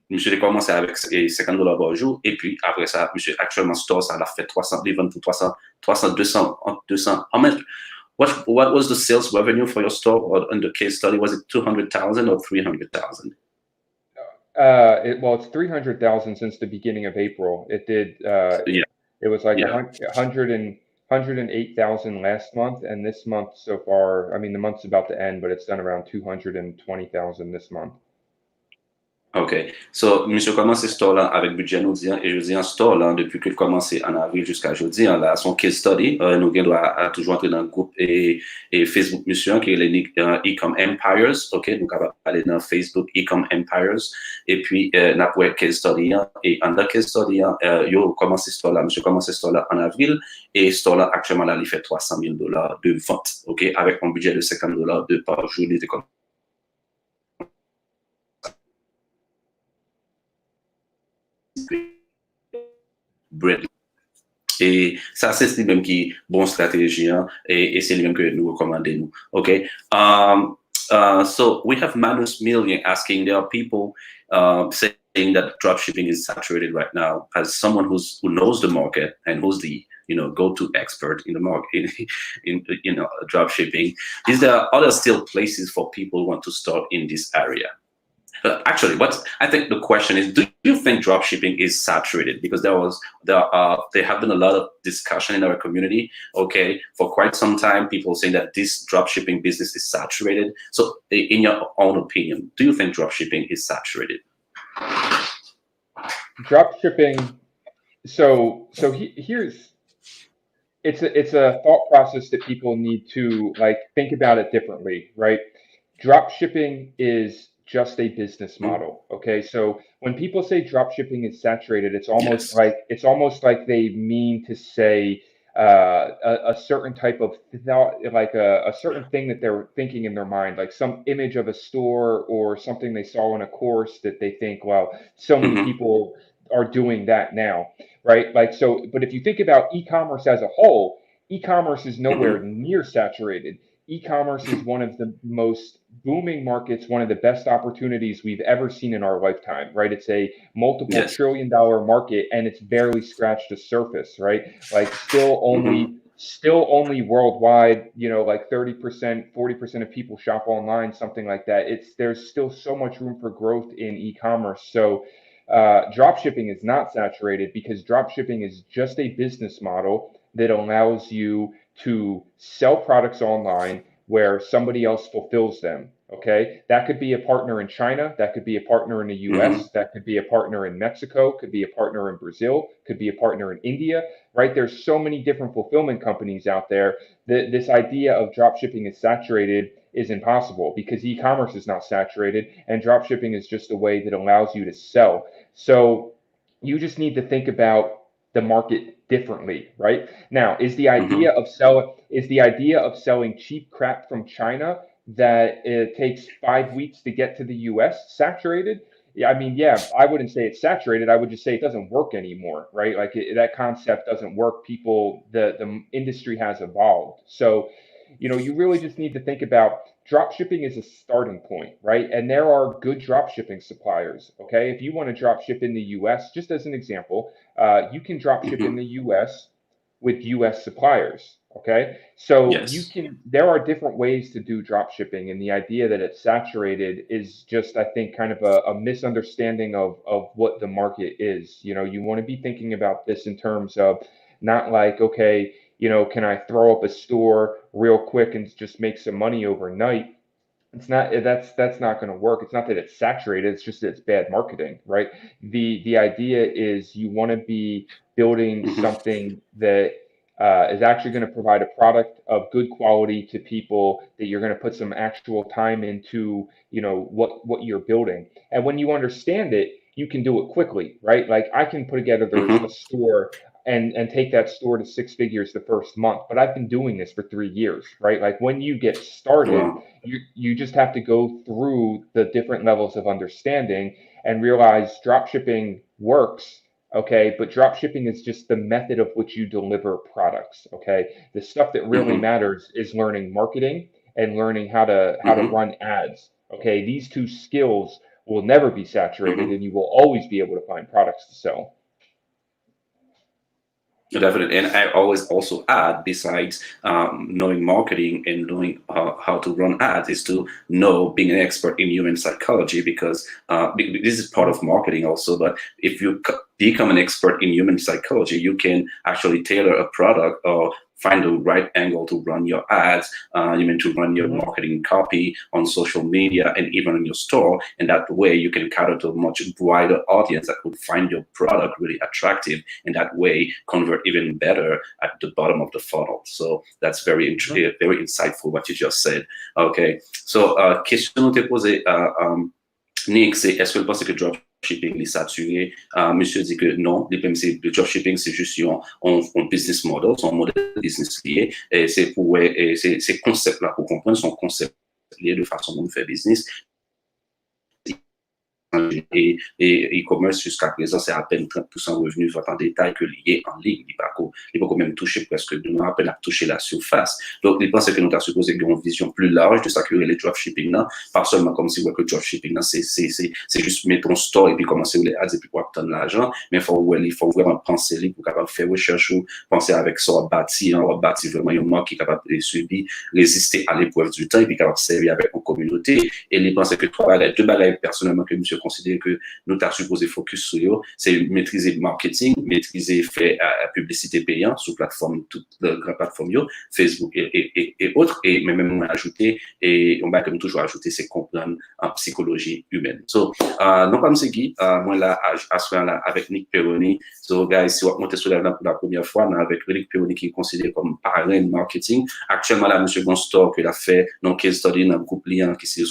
monsieur a commencé avec $50 par jour, et puis après ça, monsieur actuellement store, ça l'a fait 300, les ventes pour 300, 200, how much, what was the sales revenue for your store on the case study? Was it 200,000 or 300,000? Well, it's 300,000 since the beginning of April. It did. Yeah. It was like Yeah. 108,000 last month, and this month so far, I mean, the month's about to end, but it's done around 220,000 this month. OK. So, monsieur commence ce store-là avec budget nous disant, et je dis un store là, depuis qu'il commence en avril jusqu'à aujourd'hui, là, son case study, nous doit toujours entrer dans le groupe et Facebook monsieur, qui est les e-com empires, OK, donc on va aller dans Facebook e-com empires, et puis, n'a pas case study, et en dans case study, yo commence ce store-là, monsieur commence ce store-là en avril, et ce store-là, actuellement, là, il fait $300,000 de vente, OK, avec un budget de $50 par jour, il était comme Brent. Et ça, c'est ce même qui est bonne stratégie, hein, et c'est le même que nous recommandons. Nous. OK? So we have Manus Million asking, there are people saying that dropshipping is saturated right now. As someone who knows the market and who's the go-to expert in the market in dropshipping, is there other still places for people who want to start in this area? Actually, I think the question is, do you think dropshipping is saturated? Because there have been a lot of discussion in our community, okay, for quite some time, people saying that this dropshipping business is saturated. So in your own opinion, do you think dropshipping is saturated? Dropshipping, so here's, it's a thought process that people need to think about it differently, right? Dropshipping is just a business model. Okay, so when people say dropshipping is saturated, it's almost like they mean to say a certain type of thought, like a certain thing that they're thinking in their mind, like some image of a store or something they saw in a course that they think, well, so many people are doing that now, right? Like so, but if you think about e-commerce as a whole, e-commerce is nowhere near saturated. e-commerce is one of the most booming markets, one of the best opportunities we've ever seen in our lifetime, right? It's a multiple Yes. trillion-dollar market, and it's barely scratched the surface, right? Like still only worldwide, you know, like 30%, 40% of people shop online, something like that. There's still so much room for growth in e-commerce. So drop shipping is not saturated because drop shipping is just a business model that allows you to sell products online where somebody else fulfills them. Okay, that could be a partner in China, that could be a partner in the US, that could be a partner in Mexico, could be a partner in Brazil, could be a partner in India, right? There's so many different fulfillment companies out there that this idea of drop shipping is saturated is impossible because e-commerce is not saturated and drop shipping is just a way that allows you to sell. So you just need to think about the market differently, right? Now, is the idea of selling cheap crap from China that it takes 5 weeks to get to the US saturated? Yeah, I mean, yeah, I wouldn't say it's saturated. I would just say it doesn't work anymore, right? Like that concept doesn't work. The industry has evolved. So, you know, you really just need to think about drop shipping is a starting point, right? And there are good drop shipping suppliers. Okay, if you want to drop ship in the US, just as an example, you can drop ship in the US with US suppliers. Okay, so Yes. there are different ways to do drop shipping, and the idea that it's saturated is just, I think, kind of a misunderstanding of what the market is. You know, you want to be thinking about this in terms of not like, okay, you know, can I throw up a store real quick and just make some money overnight? It's not, that's not going to work. It's not that it's saturated, it's just that it's bad marketing, right? The idea is you want to be building something that is actually going to provide a product of good quality to people, that you're going to put some actual time into, you know, what you're building. And when you understand it, you can do it quickly, right? Like I can put together a store and take that store to 6 figures the first month, but I've been doing this for 3 years, right? Like when you get started, Wow. you just have to go through the different levels of understanding and realize drop shipping works. Okay, but drop shipping is just the method of which you deliver products. Okay, the stuff that really matters is learning marketing and learning how to run ads. Okay, these two skills will never be saturated, and you will always be able to find products to sell. Definitely. And I always also add, besides knowing marketing and knowing how to run ads, is to know being an expert in human psychology, because this is part of marketing also. But if you become an expert in human psychology, you can actually tailor a product or find the right angle to run your ads, you mean to run your marketing copy on social media and even in your store. And that way you can cater to a much wider audience that would find your product really attractive, and that way convert even better at the bottom of the funnel. So that's very insightful what you just said. Okay. So, question nous t'ai posée, Nick, c'est est-ce que vous pensez que dropshipping est saturé? Monsieur dit que non, le dropshipping, c'est juste un business model, son modèle de business lié. Et c'est pour, c'est concept-là, pour comprendre son concept lié de façon dont on fait business. Et e-commerce jusqu'à présent, c'est à peine 30% revenus vente en détail que lié en ligne. Il va quand même toucher presque, nous à peine à toucher la surface. Donc, il pense que nous avons supposé avoir une vision plus large de ça que les dropshipping, pas seulement comme si que dropshipping, c'est juste mettre ton store et puis commencer les ads et puis pour obtenir l'argent, mais il faut vraiment penser pour capable faire recherche ou penser avec ça, bâtir vraiment une marque qui est capable de subir, résister à l'épreuve du temps et puis capable de servir avec une communauté. Et il pense que deux bagages personnellement que monsieur considère que nous avons supposé focus sur eux, c'est maîtriser le marketing, maîtriser faire publicité payante sur plateforme, toutes les grandes plateformes, Facebook et autres, et même ajouter, et on va comme toujours ajouter, c'est comprendre en psychologie humaine. So, non pas M. Guy, moi là, aswè-a là avec Nick Peroni. So, guys, si vous montez sur la première fois, là, avec Nick Peroni qui est considéré comme parrain de marketing. Actuellement, là, M. Gonstore, qu'il a fait, donc, case study dans un groupe client qui s'est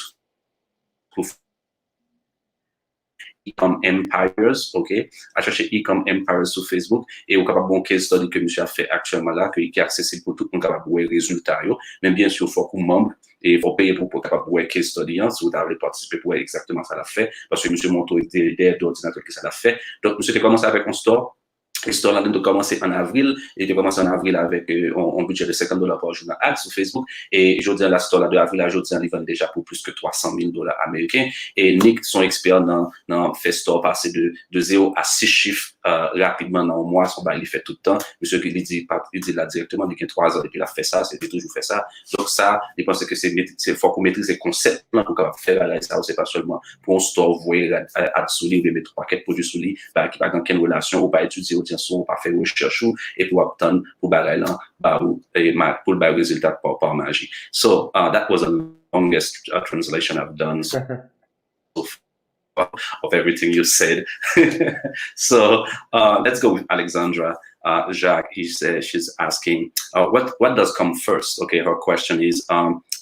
e-com empires, ok, à chercher e-com empires sur Facebook, et au capable bon case study que monsieur a fait actuellement là, qui est accessible pour tout le monde capable de voir les résultats, mais bien sûr, il faut qu'on membre, et il faut payer pour capable de voir case study, si vous avez participé pour voir exactement ça l'a fait, parce que monsieur montre des d'ordinateur que ça l'a fait. Donc, monsieur a commencé avec un store, L'histoire là de commencer en avril, et de commencer en avril avec un budget de $50 par jour dans ads sur Facebook. Et je dis la store là de avril à jeudi, ils vendent déjà pour plus que $300,000 américains. Et Nick, son expert dans fait store passer de 0 à 6 chiffres rapidement dans un mois. Son bail, il fait tout le temps. Monsieur qui il dit là directement, il y a 3 ans depuis il a fait ça, c'est toujours fait ça. Donc ça, je pense que c'est fort qu'on maîtrise les concepts là pour faire ça. C'est pas seulement pour un store, vous voyez, à sous lit, mettre 3 4 produits sous lit, qui pas dans quelle relation, ou pas étudier ou pas faire recherche et pour obtenir pour bagaille là pour le résultat par magie. So that was the longest translation I've done so far of everything you said. So let's go with Alexandra. Jacques, she's asking, what does come first? Okay, her question is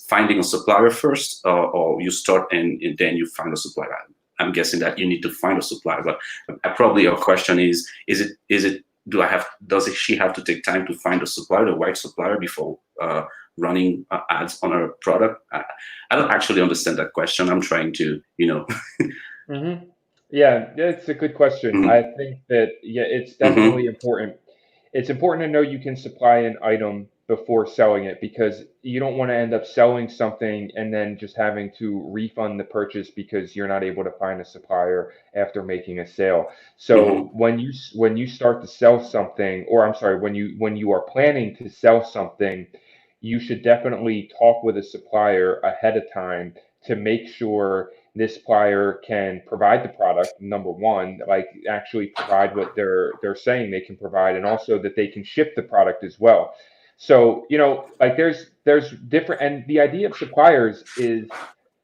finding a supplier first, or you start and then you find a supplier. I'm guessing that you need to find a supplier, but probably your question is it does she have to take time to find a supplier, the right supplier, before running ads on her product? I don't actually understand that question. I'm trying to, Mm-hmm. Yeah, it's a good question. Mm-hmm. I think that, yeah, it's definitely important. It's important to know you can supply an item before selling it, because you don't want to end up selling something and then just having to refund the purchase because you're not able to find a supplier after making a sale. So when you start to sell something, or I'm sorry, when you are planning to sell something, you should definitely talk with a supplier ahead of time to make sure this supplier can provide the product, number one, like actually provide what they're saying they can provide, and also that they can ship the product as well. So, like there's different, and the idea of suppliers is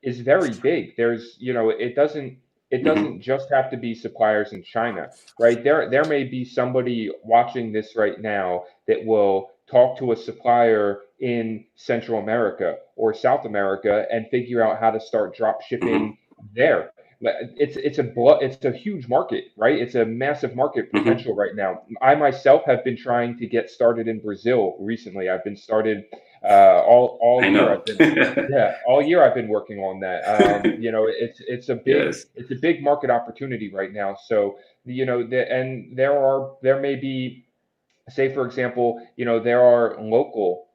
very big. There's, it doesn't just have to be suppliers in China, right? There may be somebody watching this right now that will talk to a supplier in Central America or South America and figure out how to start drop shipping there. It's a huge market, right? It's a massive market potential right now. I myself have been trying to get started in Brazil recently. I've been started all year. All year I've been working on that. It's a big Yes. it's a big market opportunity right now. So there may be, say for example, there are local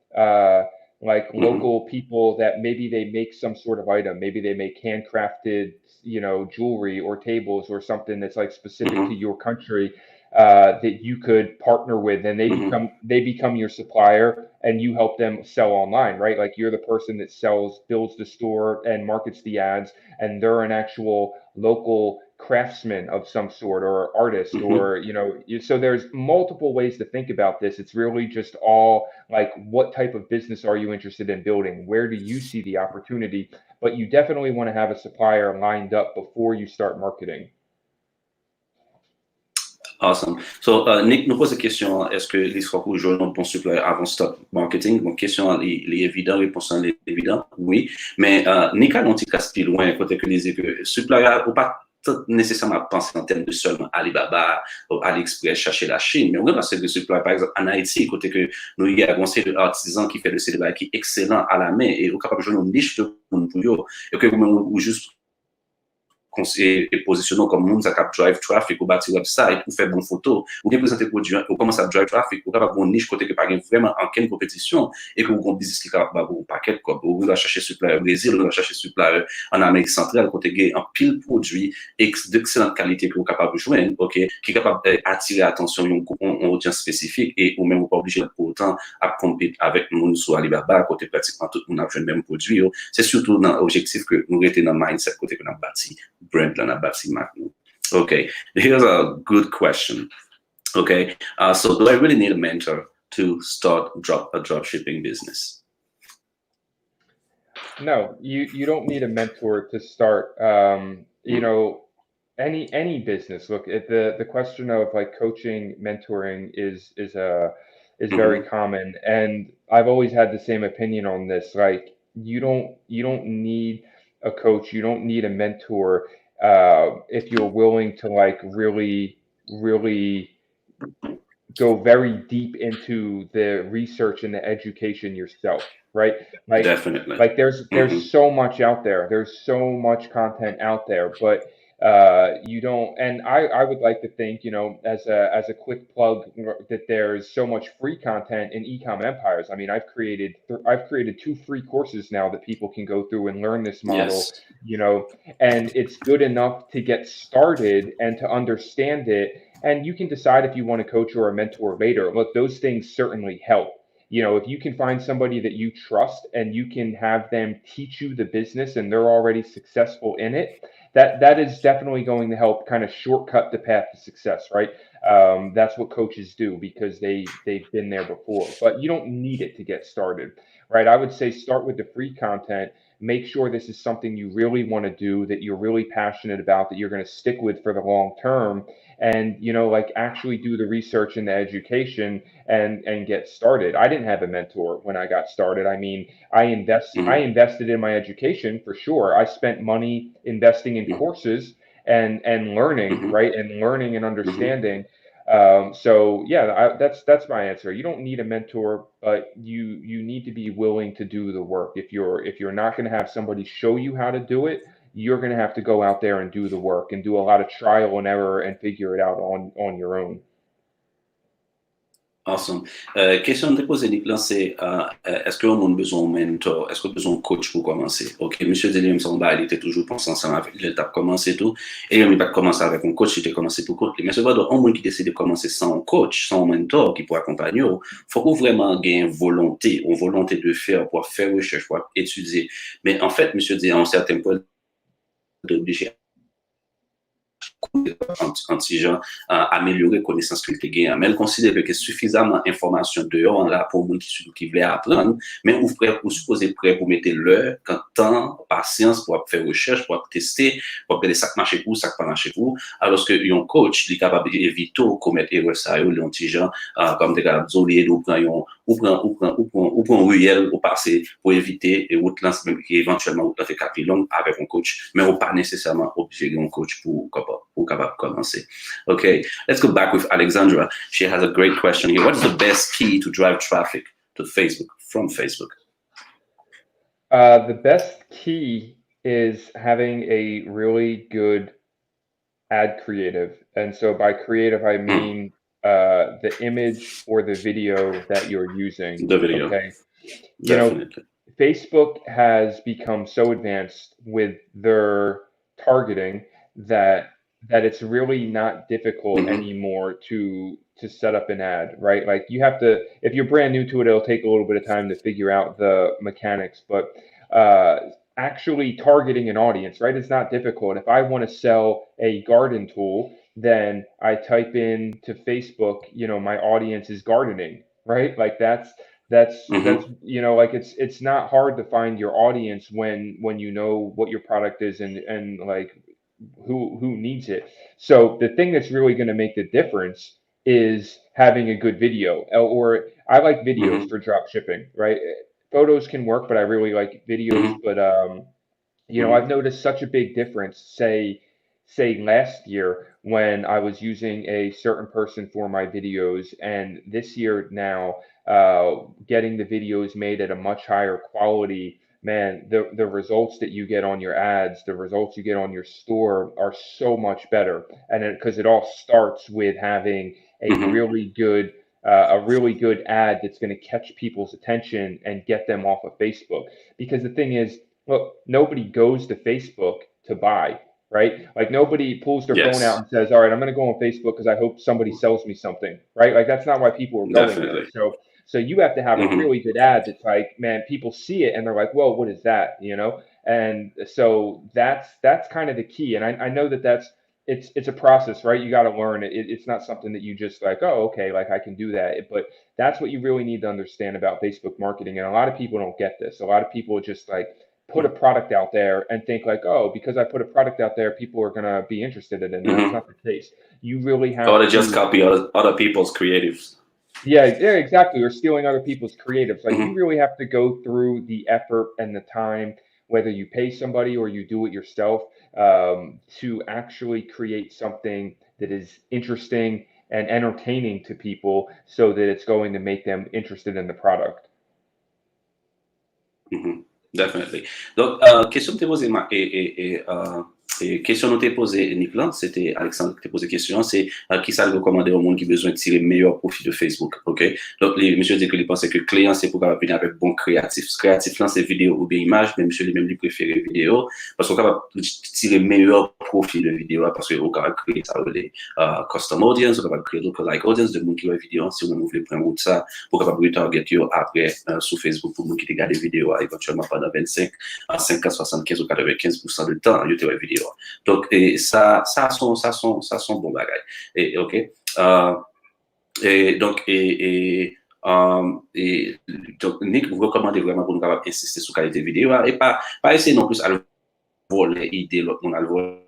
people that maybe they make some sort of item. Maybe they make handcrafted, jewelry or tables or something that's like specific to your country, that you could partner with, and they become your supplier, and you help them sell online, right? Like you're the person that builds the store and markets the ads, and they're an actual local craftsman of some sort, or artist, or so there's multiple ways to think about this. It's really just all like, what type of business are you interested in building? Where do you see the opportunity? But you definitely want to have a supplier lined up before you start marketing. Awesome. So, Nick nous pose la question, est-ce que l'histoire pour jouer un bon supplier avant start marketing? Bon, question est évidente, réponse est évidente, oui. Mais Nick a un petit casse plus loin, côté que disait que supplier, ou pas nécessairement penser en termes de seulement Alibaba ou AliExpress chercher la Chine, mais on va passer de supplier, par exemple, en Haïti, côté que nous, il y a un conseil d'artisans qui fait le CDBA qui est excellent à la main, et on est capable de jouer une niche pour eux, et que vous juste et positionnons comme monde, ça cap drive traffic, ou bâtir website, ou faire bonne photo, ou bien présenter produit, ou commencer à drive traffic, ou capable de niche côté que par exemple vraiment en quelle compétition, et que vous avez un business qui est capable de paquet, quoi. Vous allez chercher supplier au Brésil, vous allez chercher supplier en Amérique centrale, côté que un pile produit d'excellente qualité que vous êtes capable de joindre, ok, qui est capable d'attirer l'attention d'une audience spécifique, et ou même vous pas obligé pour autant à compétir avec nous sur Alibaba, côté pratiquement tout le monde a le même produit. C'est surtout dans l'objectif que nous étions dans le mindset côté que nous avons bâti. Brand and Abasi Magno. Okay, here's a good question. Okay, so do I really need a mentor to start a drop shipping business? No, you don't need a mentor to start. Any business. Look at the question of like coaching, mentoring is very common, and I've always had the same opinion on this. Like you don't need a coach, you don't need a mentor, if you're willing to like really go very deep into the research and the education yourself, right? Definitely. Like there's so much out there. There's so much content out there, but You don't, and I would like to think, you know, as a quick plug, that there's so much free content in ecom empires. I mean, I've created 2 free courses now that people can go through and learn this model, Yes. you know, and it's good enough to get started and to understand it. And you can decide if you want a coach or a mentor later. Look, those things certainly help. You know, if you can find somebody that you trust and you can have them teach you the business and they're already successful in it, that is definitely going to help kind of shortcut the path to success, right? That's what coaches do because they've been there before. But you don't need it to get started, right? I would say start with the free content. Make sure this is something you really want to do, that you're really passionate about, that you're going to stick with for the long term, and you know, like actually do the research and the education and get started. I didn't have a mentor when I got started. I mean, I Mm-hmm. invested in my education for sure. I spent money investing in Mm-hmm. courses and learning, Mm-hmm. right? And learning and Mm-hmm. understanding. So yeah, that's my answer. You don't need a mentor, but you need to be willing to do the work. If you're not going to have somebody show you how to do it, you're going to have to go out there and do the work and do a lot of trial and error and figure it out on your own. Awesome. Question de poser Nick là, c'est est-ce qu'on a besoin de mentor, est-ce qu'on a besoin de coach pour commencer? Ok, monsieur Delim, son il était toujours pensant ensemble avec lui, il a commencé tout, et il n'a pas commencé avec un coach, il a commencé pour coach. Mais c'est pas un monde qui décide de commencer sans un coach, sans un mentor qui pourra accompagner, il faut qu'on vraiment ait une volonté de faire, pour faire recherche, pour étudier. Mais en fait, monsieur dit, à un certain point, d'obliger anti-gens améliorer connaissance que tu gagnes. Mais elle considère que suffisamment d'informations dehors là pour les qui veulent apprendre, mais ou prêt pour supposer prêt pour mettre l'heure, temps, patience pour faire recherche, pour tester, pour regarder ça marche pour ça pas marche pour. Alors que un coach, il est capable d'éviter de commettre erreur ça, les anti-gens comme des gars zolés ou prend un réel au passé pour éviter et route là éventuellement ou fait capillon avec un coach, mais on pas nécessairement obligé d'un coach pour capable commencer. Okay, let's go back with Alexandra. She has a great question here. What is the best key to drive traffic to Facebook from Facebook? The best key is having a really good ad creative. And so by creative, I Mm, mean the image or the video that you're using. the video, Okay. You know, definitely. Facebook has become so advanced with their targeting that it's really not difficult Mm-hmm, anymore to set up an ad, right? Like you have to, if you're brand new to it, it'll take a little bit of time to figure out the mechanics, but actually targeting an audience, right? It's not difficult. If I want to sell a garden tool, then I type in to Facebook, you know, my audience is gardening, right? Like that's mm-hmm, you know, like it's not hard to find your audience when you know what your product is and like who needs it. So the thing that's really going to make the difference is having a good video. Or I like videos mm-hmm, for drop shipping, right? Photos can work, but I really like videos. mm-hmm, But you know, I've mm-hmm, noticed such a big difference, say last year when I was using a certain person for my videos, and this year now, getting the videos made at a much higher quality. Man, the results that you get on your ads, the results you get on your store are so much better. And because it all starts with having mm-hmm. a really good ad that's going to catch people's attention and get them off of Facebook. Because the thing is, look, nobody goes to Facebook to buy, right? Like nobody pulls their phone out Yes, and says, "All right, I'm going to go on Facebook because I hope somebody sells me something," right? Like that's not why people are going there. definitely. So you have to have a Mm-hmm, really good ad that's like, man, people see it and they're like, "Whoa, what is that?" You know? And so that's kind of the key. And I know that it's a process, right? You got to learn it. It's not something that you just like, oh, okay, like I can do that. But that's what you really need to understand about Facebook marketing. And a lot of people don't get this. A lot of people just like put a product out there and think like, oh, because I put a product out there, people are gonna be interested in it. And that's mm-hmm. not the case. You really Or have they just to, copy other people's creatives. yeah, exactly. Or stealing other people's creatives. Like you Mm-hmm, really have to go through the effort and the time, whether you pay somebody or you do it yourself, to actually create something that is interesting and entertaining to people so that it's going to make them interested in the product. mm-hmm. Definitely. Donc, question que tu posée, Et question nous t'ai posée, Nick, c'était Alexandre qui t'a posé question, c'est qui ça recommandait au monde qui a besoin de tirer meilleur profit de Facebook, ok? Donc, monsieur dit qu'il pensait que le client, c'est pour venir avec bon créatif. Ce créatif, là, c'est vidéo ou bien image, mais monsieur lui-même, lui préfère vidéo, parce qu'on est capable de tirer meilleur profit de vidéo, parce qu'on est capable de créer ça, les custom audience, on est capable de créer lookalike audience, de monde qui voit vidéo, si on voulait prendre route ça, pour capable de retarget après sur Facebook, pour monde qui regarde des vidéos, éventuellement pendant 25 à 50, 75 ou 95% de temps, il y a des vidéos. Donc, et ça sont bons bagages. Et, ok. Et donc, donc, Nick, vous recommandez vraiment pour nous capables insister sur la qualité vidéo et pas essayer non plus à le voler l'idée, l'autre monde, à le voler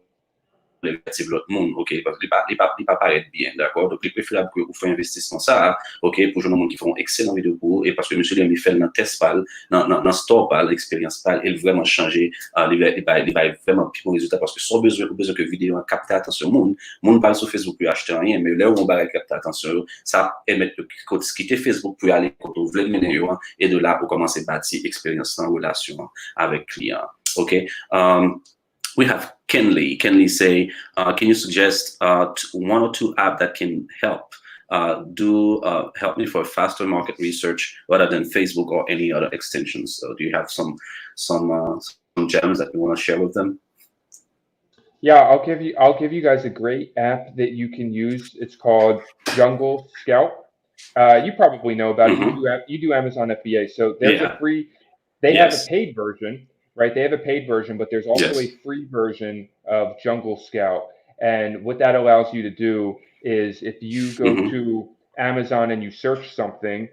l'autre monde, ok, parce qu'il ne pas paraître bien, d'accord? Donc, il est préférable que vous fassiez investissement ça, ok, pour les gens qui font excellent vidéo pour vous, et parce que monsieur Léon, il fait dans test pal, dans store pal, l'expérience pal, il vraiment changer, il va vraiment plus bon résultat, parce que sans besoin que vidéo capte attention, monde parle sur Facebook pour acheter rien, mais là où on va capter attention, ça permet de quitter Facebook pour aller quand vous voulez mener, et de là, pour commencer à bâtir expérience en relation avec client, ok? We have Kenley. Kenley say, can you suggest one or two apps that can help help me for faster market research rather than Facebook or any other extensions? So do you have some gems that you want to share with them? Yeah, I'll give you guys a great app that you can use. It's called Jungle Scout. You probably know about it. You do Amazon FBA. So there's a free. They have a paid version, right? They have a paid version, but there's also a free version of Jungle Scout. And what that allows you to do is if you go to Amazon and you search something,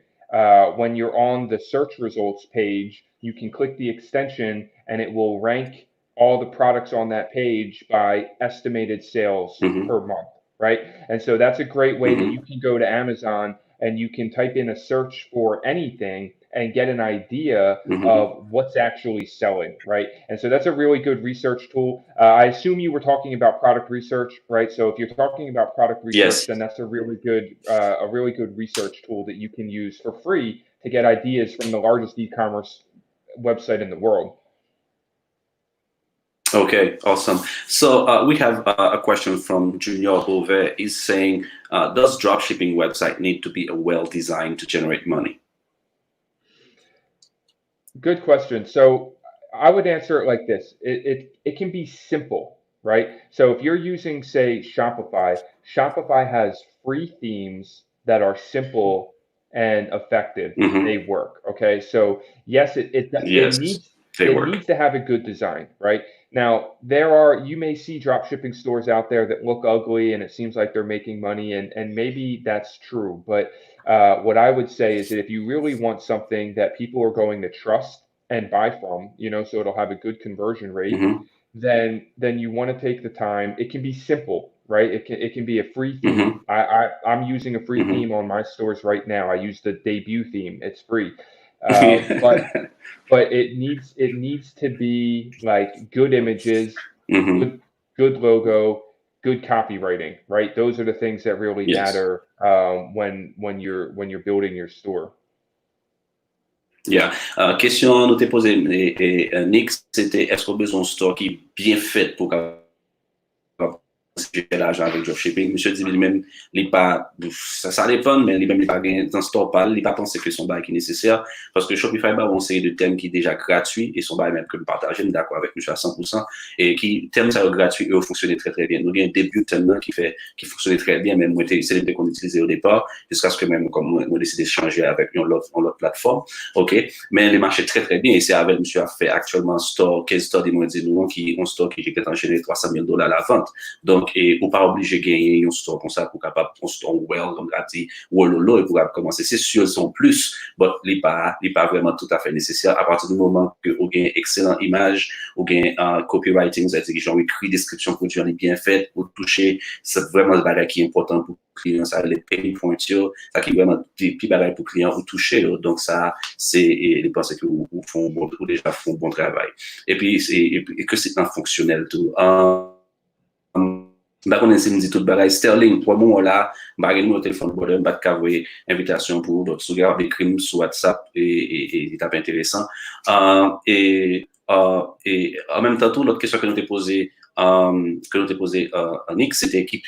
when you're on the search results page, you can click the extension and it will rank all the products on that page by estimated sales per month, right? And so that's a great way that you can go to Amazon and you can type in a search for anything and get an idea of what's actually selling, right? And so that's a really good research tool. I assume you were talking about product research, right? So if you're talking about product research, then that's a really good research tool that you can use for free to get ideas from the largest e-commerce website in the world. Okay, awesome. So we have a question from Junior Bove. He's saying, does dropshipping website need to be well-designed to generate money? Good question. So I would answer it like this. It can be simple, right? So if you're using, say, Shopify has free themes that are simple and effective. They work, okay? So yes, it needs to have a good design, right? Now, you may see dropshipping stores out there that look ugly and it seems like they're making money, and maybe that's true. But what I would say is that if you really want something that people are going to trust and buy from, so it'll have a good conversion rate, then you want to take the time. It can be simple, right? It can be a free theme. I'm using a free theme on my stores right now. I use the debut theme. It's free. But it needs to be like good images, good logo, good copywriting, right? Those are the things that really matter when you're building your store. Yeah. Question nous t'ai posée, Nick, c'était est-ce qu'on a besoin d'un store qui est bien fait pour gérer l'argent avec dropshipping? Monsieur dit lui-même, ça dépend, mais lui-même, il pas dans store pas, il pas pensé que son bail qui est nécessaire, parce que Shopify a une série de thèmes qui est déjà gratuits, et son bail même que le partager, d'accord avec monsieur à 100%, et qui, thèmes ça gratuits, eux, fonctionnaient très, très bien. Nous, il y a un début de thème qui fonctionnait très bien, même moi, c'est les qu'on utilisait au départ, jusqu'à ce que même, comme on décidé de changer avec une autre plateforme, ok? Mais les marchés très, très bien, et c'est avec monsieur a fait actuellement case study, moi, dit nous, qui, un store qui est en général $300,000 à la vente. Donc, et ou pas obligé de gagner un store comme ça pour capable un store well comme gratuit ou lolo et pour commencer. C'est sûr, ils sont plus, mais il pas vraiment tout à fait nécessaire à partir du moment que vous avez une excellente image, vous avez un copywriting, c'est-à-dire que j'ai écrit description produit bien faite pour toucher, c'est vraiment le bagage qui est important pour le client, ça les pain points, ça qui est vraiment plus bagage pour le client ou toucher. Donc ça, c'est les pensées que vous font ou déjà font bon travail. Et puis que c'est un fonctionnel tout. Bah, on essaie de dire tout le bagage Sterling pour moi là, bah numéro téléphone border, bah qu'avoir invitation pour d'autres sougards d'écrire sur WhatsApp et c'est intéressant. Et en même temps tout l'autre question que nous t'ai posée que nous t'ai posé Nick, c'était qui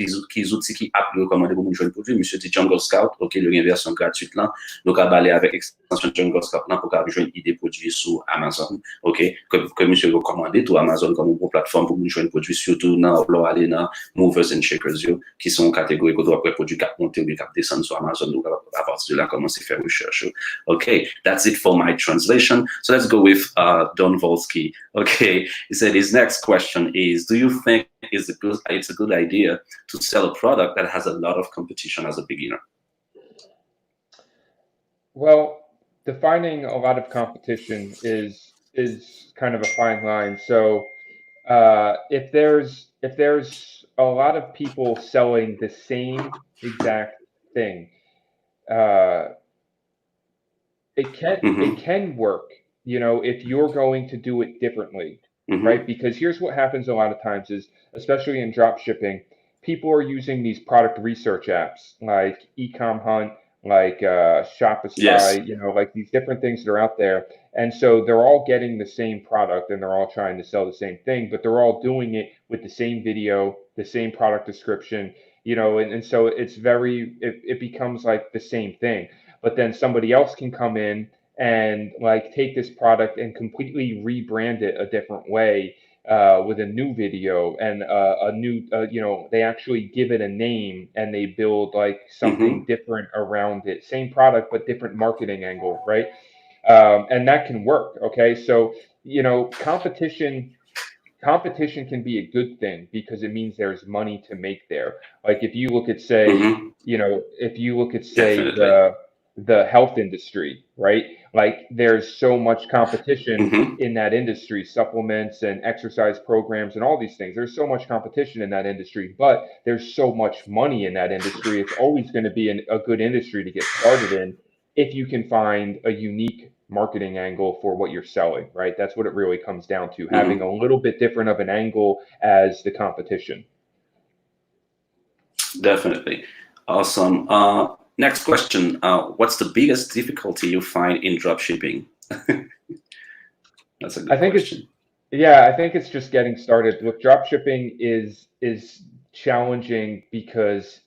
outils qui a recommandé pour nous jouer le produit. Monsieur dit Jungle Scout, ok, il y a une version gratuite là. Donc, à baler avec extension Jungle Scout là pour jouer une idée produit sur Amazon, ok, que monsieur recommandé tout Amazon comme une plateforme pour nous jouer le produit, surtout dans l'Alena, Movers and Shakers, qui sont catégories que doit produit cap monter ou cap descendre sur Amazon. Donc, à partir de là, commencer à faire recherche. Okay, that's it for my translation. So let's go with Don Volsky. Okay, he said his next question is, do you think it's a good idea to sell a product that has a lot of competition as a beginner? Well, defining a lot of competition is kind of a fine line. So if there's a lot of people selling the same exact thing, it can work, you know, if you're going to do it differently, right? Because here's what happens a lot of times is, especially in drop shipping, people are using these product research apps like Ecom Hunt, like Shopify, Yes. you know, like these different things that are out there. And so they're all getting the same product and they're all trying to sell the same thing, but they're all doing it with the same video, the same product description, you know, and so it's it becomes like the same thing. But then somebody else can come in and like take this product and completely rebrand it a different way with a new video and a new, you know, they actually give it a name and they build like something different around it. Same product, but different marketing angle, right? And that can work. Okay. So, you know, competition can be a good thing because it means there's money to make there. Like if you look at, say, you know, if you look at, say, Definitely. the health industry, right? Like there's so much competition in that industry, supplements and exercise programs and all these things. There's so much competition in that industry, but there's so much money in that industry. It's always going to be a good industry to get started in if you can find a unique marketing angle for what you're selling, right? That's what it really comes down to, having a little bit different of an angle as the competition. Definitely. Awesome. Next question. What's the biggest difficulty you find in dropshipping? That's a good question. I think it's just getting started. Look, dropshipping is challenging because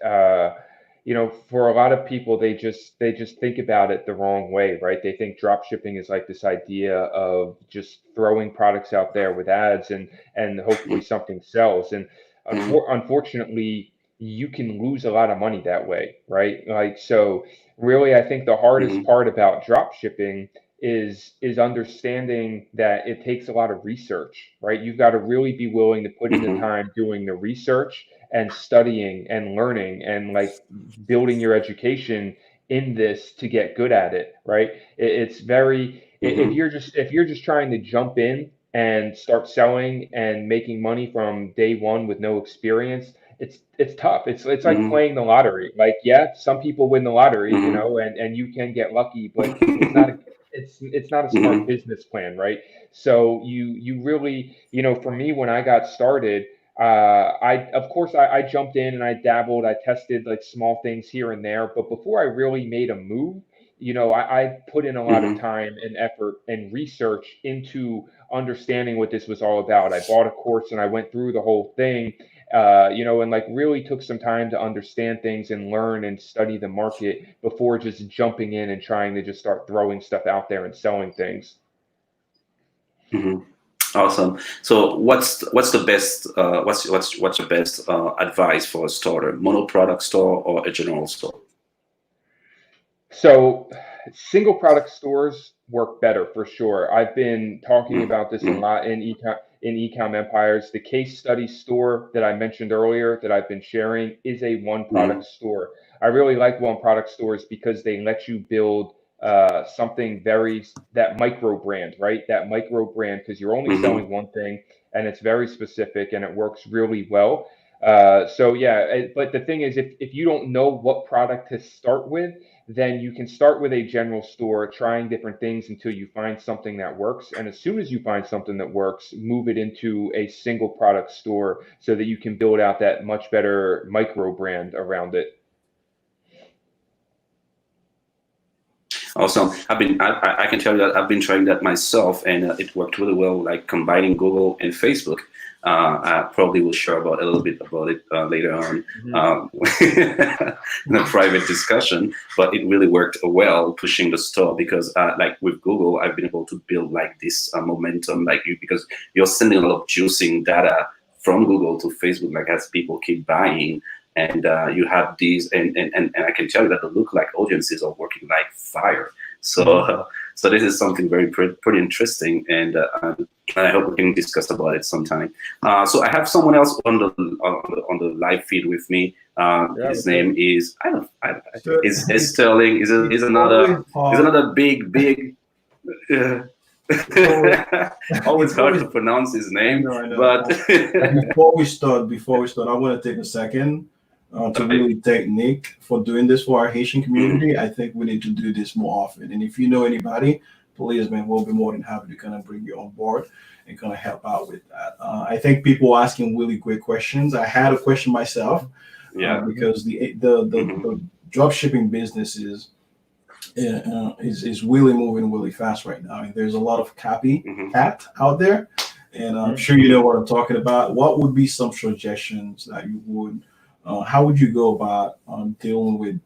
you know, for a lot of people, they just think about it the wrong way, right? They think drop shipping is like this idea of just throwing products out there with ads and hopefully something sells. And unfortunately, you can lose a lot of money that way, right? Like, so really, I think the hardest part about drop shipping is understanding that it takes a lot of research, right? You've got to really be willing to put in the time doing the research and studying and learning and like building your education in this to get good at it, right? It's very if you're just trying to jump in and start selling and making money from day one with no experience, it's tough. It's like playing the lottery. Like, yeah, some people win the lottery, you know, and you can get lucky, but it's not a smart business plan, right? So you really, you know, for me when I got started, I jumped in and I dabbled, I tested like small things here and there, but before I really made a move, you know, I put in a lot of time and effort and research into understanding what this was all about. I bought a course and I went through the whole thing, you know, and like really took some time to understand things and learn and study the market before just jumping in and trying to just start throwing stuff out there and selling things. Awesome. So what's the best what's your best advice for a starter, mono product store or a general store? So single product stores work better for sure. I've been talking about this a lot in ecom empires. The case study store that I mentioned earlier that I've been sharing is a one product store. I really like one product stores because they let you build something that micro brand, right? That micro brand, because you're only selling one thing and it's very specific and it works really well. So yeah, but the thing is, if you don't know what product to start with, then you can start with a general store, trying different things until you find something that works. And as soon as you find something that works, move it into a single product store so that you can build out that much better micro brand around it. Awesome. I can tell you that I've been trying that myself, and it worked really well, like combining Google and Facebook. I probably will share about a little bit about it later on in a private discussion. But it really worked well pushing the store because, like with Google, I've been able to build like this momentum, like because you're sending a lot of juicing data from Google to Facebook, like as people keep buying. And you have these, and I can tell you that the lookalike audiences are working like fire. So, so this is something pretty interesting, and I hope we can discuss about it sometime. So I have someone else on the live feed with me. His name is is Sterling. Is another big. Always hard to pronounce his name. I know. But before we start, I want to take a second to really thank Nick for doing this for our Haitian community. I think we need to do this more often. And if you know anybody, please, man, we'll be more than happy to kind of bring you on board and kind of help out with that. I think people are asking really great questions. I had a question myself, because the drop shipping business is really moving really fast right now. And there's a lot of copycat out there, and I'm sure you know what I'm talking about. What would be some suggestions that you would? How would you go about dealing with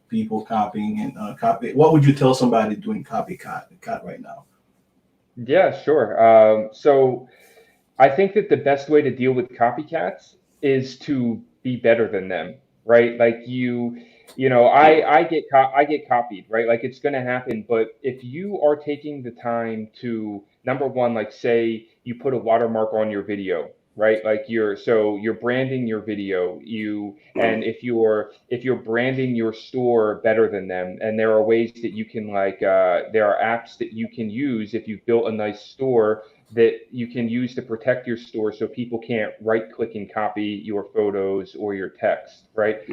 people copying and copy? What would you tell somebody doing copycat right now? Yeah, sure. So I think that the best way to deal with copycats is to be better than them, right? Like I get copied, right? Like it's going to happen. But if you are taking the time to, number one, like say you put a watermark on your video, right? Like you're branding your video, and if you're branding your store better than them, and there are ways that you can there are apps that you can use if you've built a nice store that you can use to protect your store so people can't right click and copy your photos or your text, right?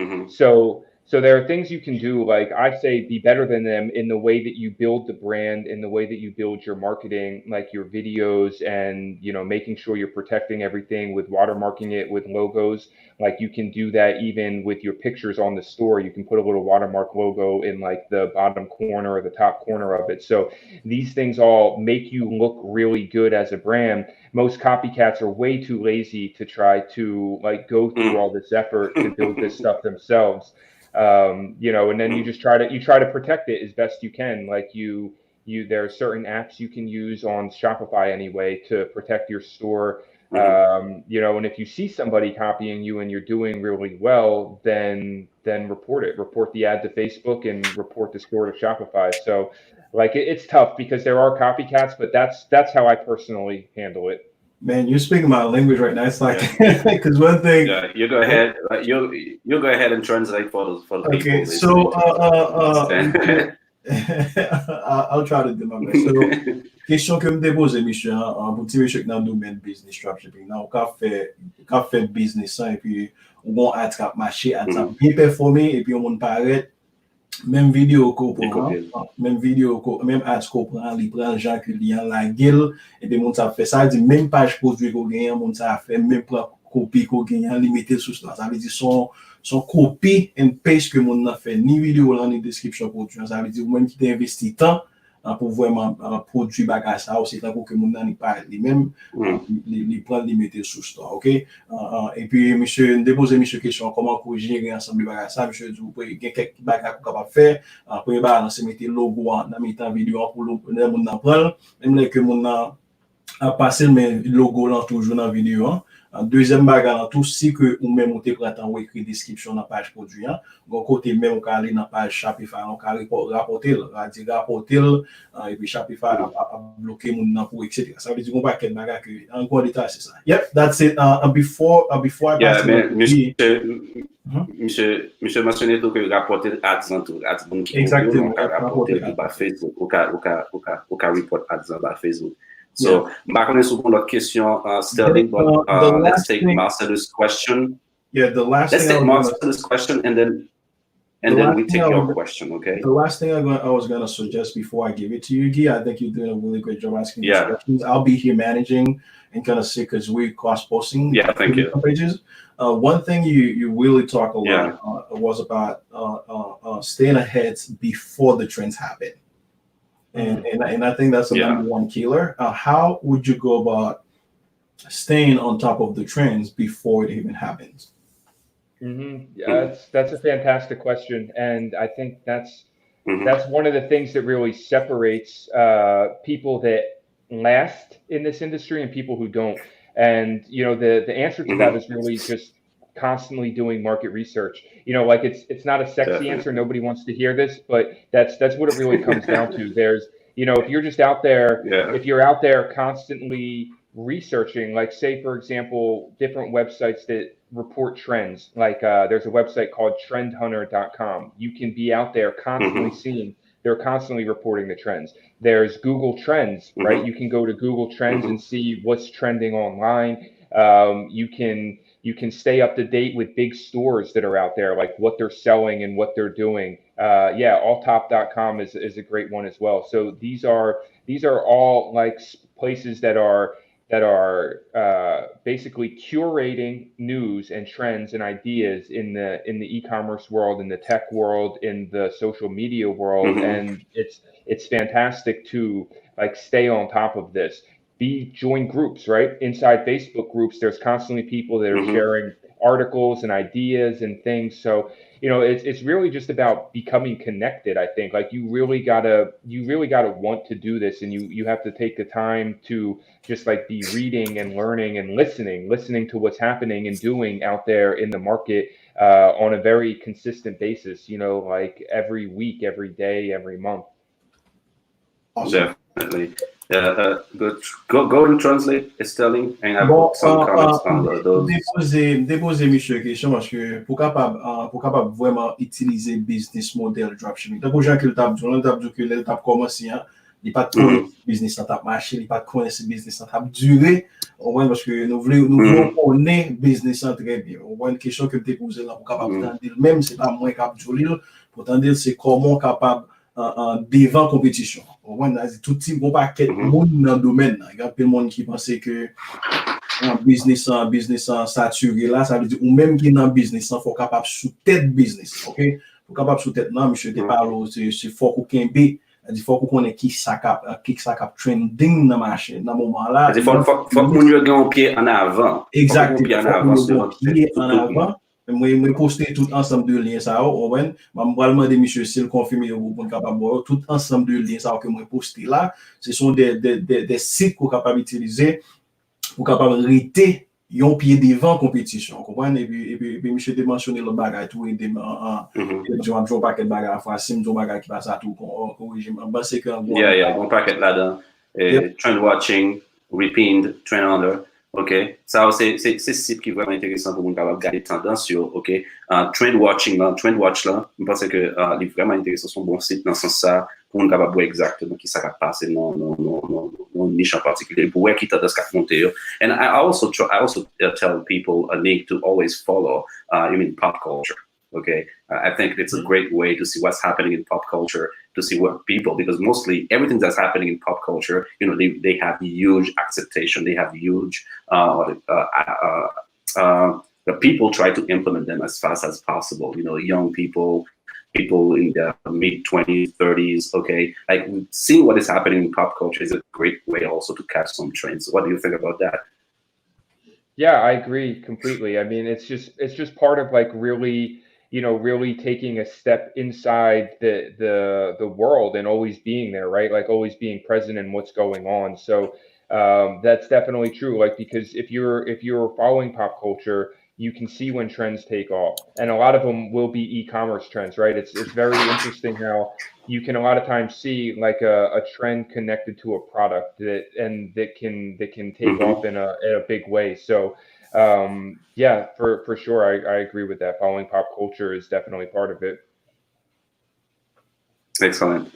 So there are things you can do, like I say, be better than them in the way that you build the brand, in the way that you build your marketing, like your videos, and making sure you're protecting everything with watermarking it with logos. Like you can do that even with your pictures on the store. You can put a little watermark logo in like the bottom corner or the top corner of it. So these things all make you look really good as a brand. Most copycats are way too lazy to try to like go through all this effort to build this stuff themselves. And then you just try to protect it as best you can. Like there are certain apps you can use on Shopify anyway to protect your store. And if you see somebody copying you and you're doing really well, then report the ad to Facebook and report the store to Shopify. So like it's tough because there are copycats, but that's how I personally handle it. Man, you're speaking my language right now. It's like because one thing. Yeah, you go ahead. You go ahead and translate for the people. Okay, so I'll try to do my best. So, question que me pose, monsieur, pour petit monsieur qui dans le domaine business dropshipping, now on fait business et puis on va attraper marché, attraper bien performer et puis on paraît. Même vidéo qu'on prend, même ads qu'on prend, il prend gens client la gueule et puis mon ça fait ça dit même page produit qu'on gagne mon ça fait même pour copie qu'on gagne limité sur ça. Ça veut dire son copy and paste que mon a fait ni vidéo là ni description produit. Ça veut dire même qui t'investi temps pour vraiment produire bagage ça aussi tant que mon n'a pas lui-même les prendre limité sur ça, OK? Et puis monsieur déposer monsieur question comment qu'on gérer ensemble bagage ça monsieur vous pouvez quelques bagages qu'on capable faire après bah c'est mettre logo dans mettre vidéo pour le monde en prendre même que mon a passer mais logo là toujours dans vidéo. Deuxième bagage tout si que ou même on te prend ou écrit description dans page produit bon côté même on aller dans page Shopify on rapporter et puis Shopify a bloqué mon pour etc. Ça veut dire qu'on va quel bagage que encore détail c'est ça. Yep, that's it. Before I pass monsieur mentionné tout que rapporter ads dans tout ads bon qui rapporter par Facebook ou report ads par Facebook. So, back on this one question, Sterling, but let's take Marcelo's question. Yeah, the last let's thing take Marcelo's question and then we take your question, okay? The last thing I was gonna suggest before I give it to you, Guy, I think you're doing a really great job asking these questions. I'll be here managing and kind of see because we're cross posting. Yeah, thank you. Pages. One thing you really talk a lot was about staying ahead before the trends happen. And I think that's the number one killer. How would you go about staying on top of the trends before it even happens? Yeah, that's a fantastic question, and I think that's one of the things that really separates people that last in this industry and people who don't. And the answer to that is really just constantly doing market research. Like it's not a sexy answer. Nobody wants to hear this, but that's what it really comes down to. There's if you're just out there, if you're out there constantly researching, like say for example, different websites that report trends, like there's a website called trendhunter.com. You can be out there constantly seeing, they're constantly reporting the trends. There's Google Trends, right? You can go to Google Trends and see what's trending online. You can stay up to date with big stores that are out there, like what they're selling and what they're doing. Alltop.com is a great one as well. So these are all like places that are basically curating news and trends and ideas in the e-commerce world, in the tech world, in the social media world, and it's fantastic to like stay on top of this. Join groups, right? Inside Facebook groups, there's constantly people that are sharing articles and ideas and things. So it's really just about becoming connected. I think like you really gotta want to do this, and you have to take the time to just like be reading and learning and listening to what's happening and doing out there in the market on a very consistent basis. Like every week, every day, every month. Awesome. Definitely. Good. Go and translate, Sterling, and I put some comments on those. Déposer monsieur question parce que pour capable vraiment utiliser business model dropshipping. Donc, pour gens qui le tape, que le tape commencé, il pas de business en tape marché, il pas de connaître business en tape duré. Parce que nous voulons connaître business en très bien. On voit une question que tu posée là pour capable d'entendre, même c'est pas moins capable de pour entendre c'est comment capable devant compétition. On voit tout type bon paquet monde dans le domaine. Il y a plein de monde qui pensait que business saturé là, ça veut dire ou même qui dans business faut capable sous tête business, OK? Faut capable sous tête non, monsieur te parle c'est faut qu'on kembe, il faut qu'on connaît qui ça cap trending dans marché dans moment là. Il faut qu'on ait un pied en avant. Exactement. Pied en avant. Moi poster tout ensemble de liens ça on va demander monsieur s'il confirme pour capable tout ensemble de liens ça que moi poster là ce sont des sites qu'on capable utiliser pour capable rester un pied devant compétition comprendre et puis monsieur de mentionner le bagage tout et je vais paquet bagage fois sim do bagage qui passe à tout corriger en c'est que bon paquet là-dedans trend watching repeat trend hunter. OK, ça c'est site qui est vraiment intéressant pour nous capable garder tendance sur OK, trend watch là, je pense que il est vraiment intéressant son bon site dans ce sens ça pour nous capable voir exactement qui ça va passer non niche en particulier pour voir qui tendance qu'a monter. And I also tell people a need to always follow pop culture. Okay, I think it's a great way to see what's happening in pop culture, to see what people, because mostly everything that's happening in pop culture, they have huge acceptation, they have huge, the people try to implement them as fast as possible. Young people in their mid-20s, 30s, okay, like seeing what is happening in pop culture is a great way also to catch some trends. What do you think about that? Yeah, I agree completely. I mean, it's just part of like really taking a step inside the world and always being there, right? Like always being present in what's going on. So that's definitely true. Like because if you're following pop culture, you can see when trends take off, and a lot of them will be e-commerce trends, right? It's very interesting how you can a lot of times see like a trend connected to a product that can take off in a big way. So yeah, for sure, I agree with that. Following pop culture is definitely part of it. Excellent.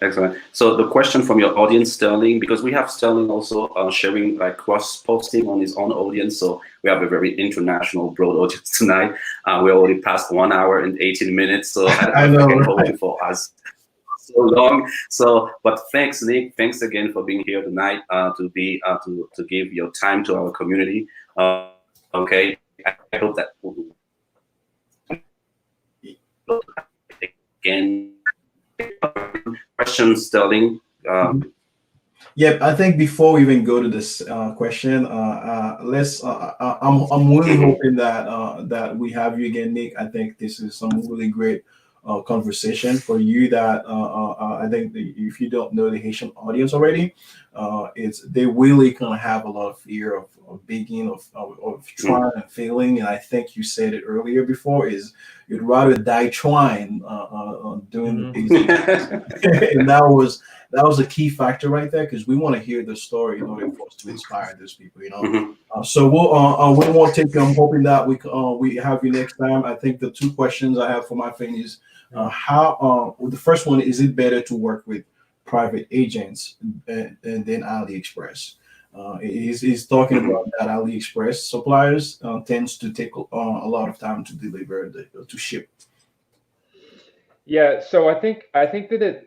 So the question from your audience, Sterling, because we have Sterling also sharing like cross-posting on his own audience, so we have a very international broad audience tonight. We're already past 1 hour and 18 minutes, so I know, can't hold you for us so long. So, but thanks, Nick. Thanks again for being here tonight to give your time to our community. Okay, I hope that again. Questions, Sterling. Yep, I think before we even go to this question, let's. I'm really hoping that that we have you again, Nick. I think this is some really great conversation for you. That I think if you don't know the Haitian audience already, it's they really kind of have a lot of fear of beginning of trying and failing. And I think you said it earlier before is you'd rather die trying doing the business, and that was a key factor right there because we want to hear the story in order for us to inspire those people, you know. So we won't take. I'm hoping that we have you next time. I think the two questions I have for my friend is how the first one is it better to work with private agents and then AliExpress. He's talking about that AliExpress suppliers tends to take a lot of time to deliver to ship. Yeah, so I think that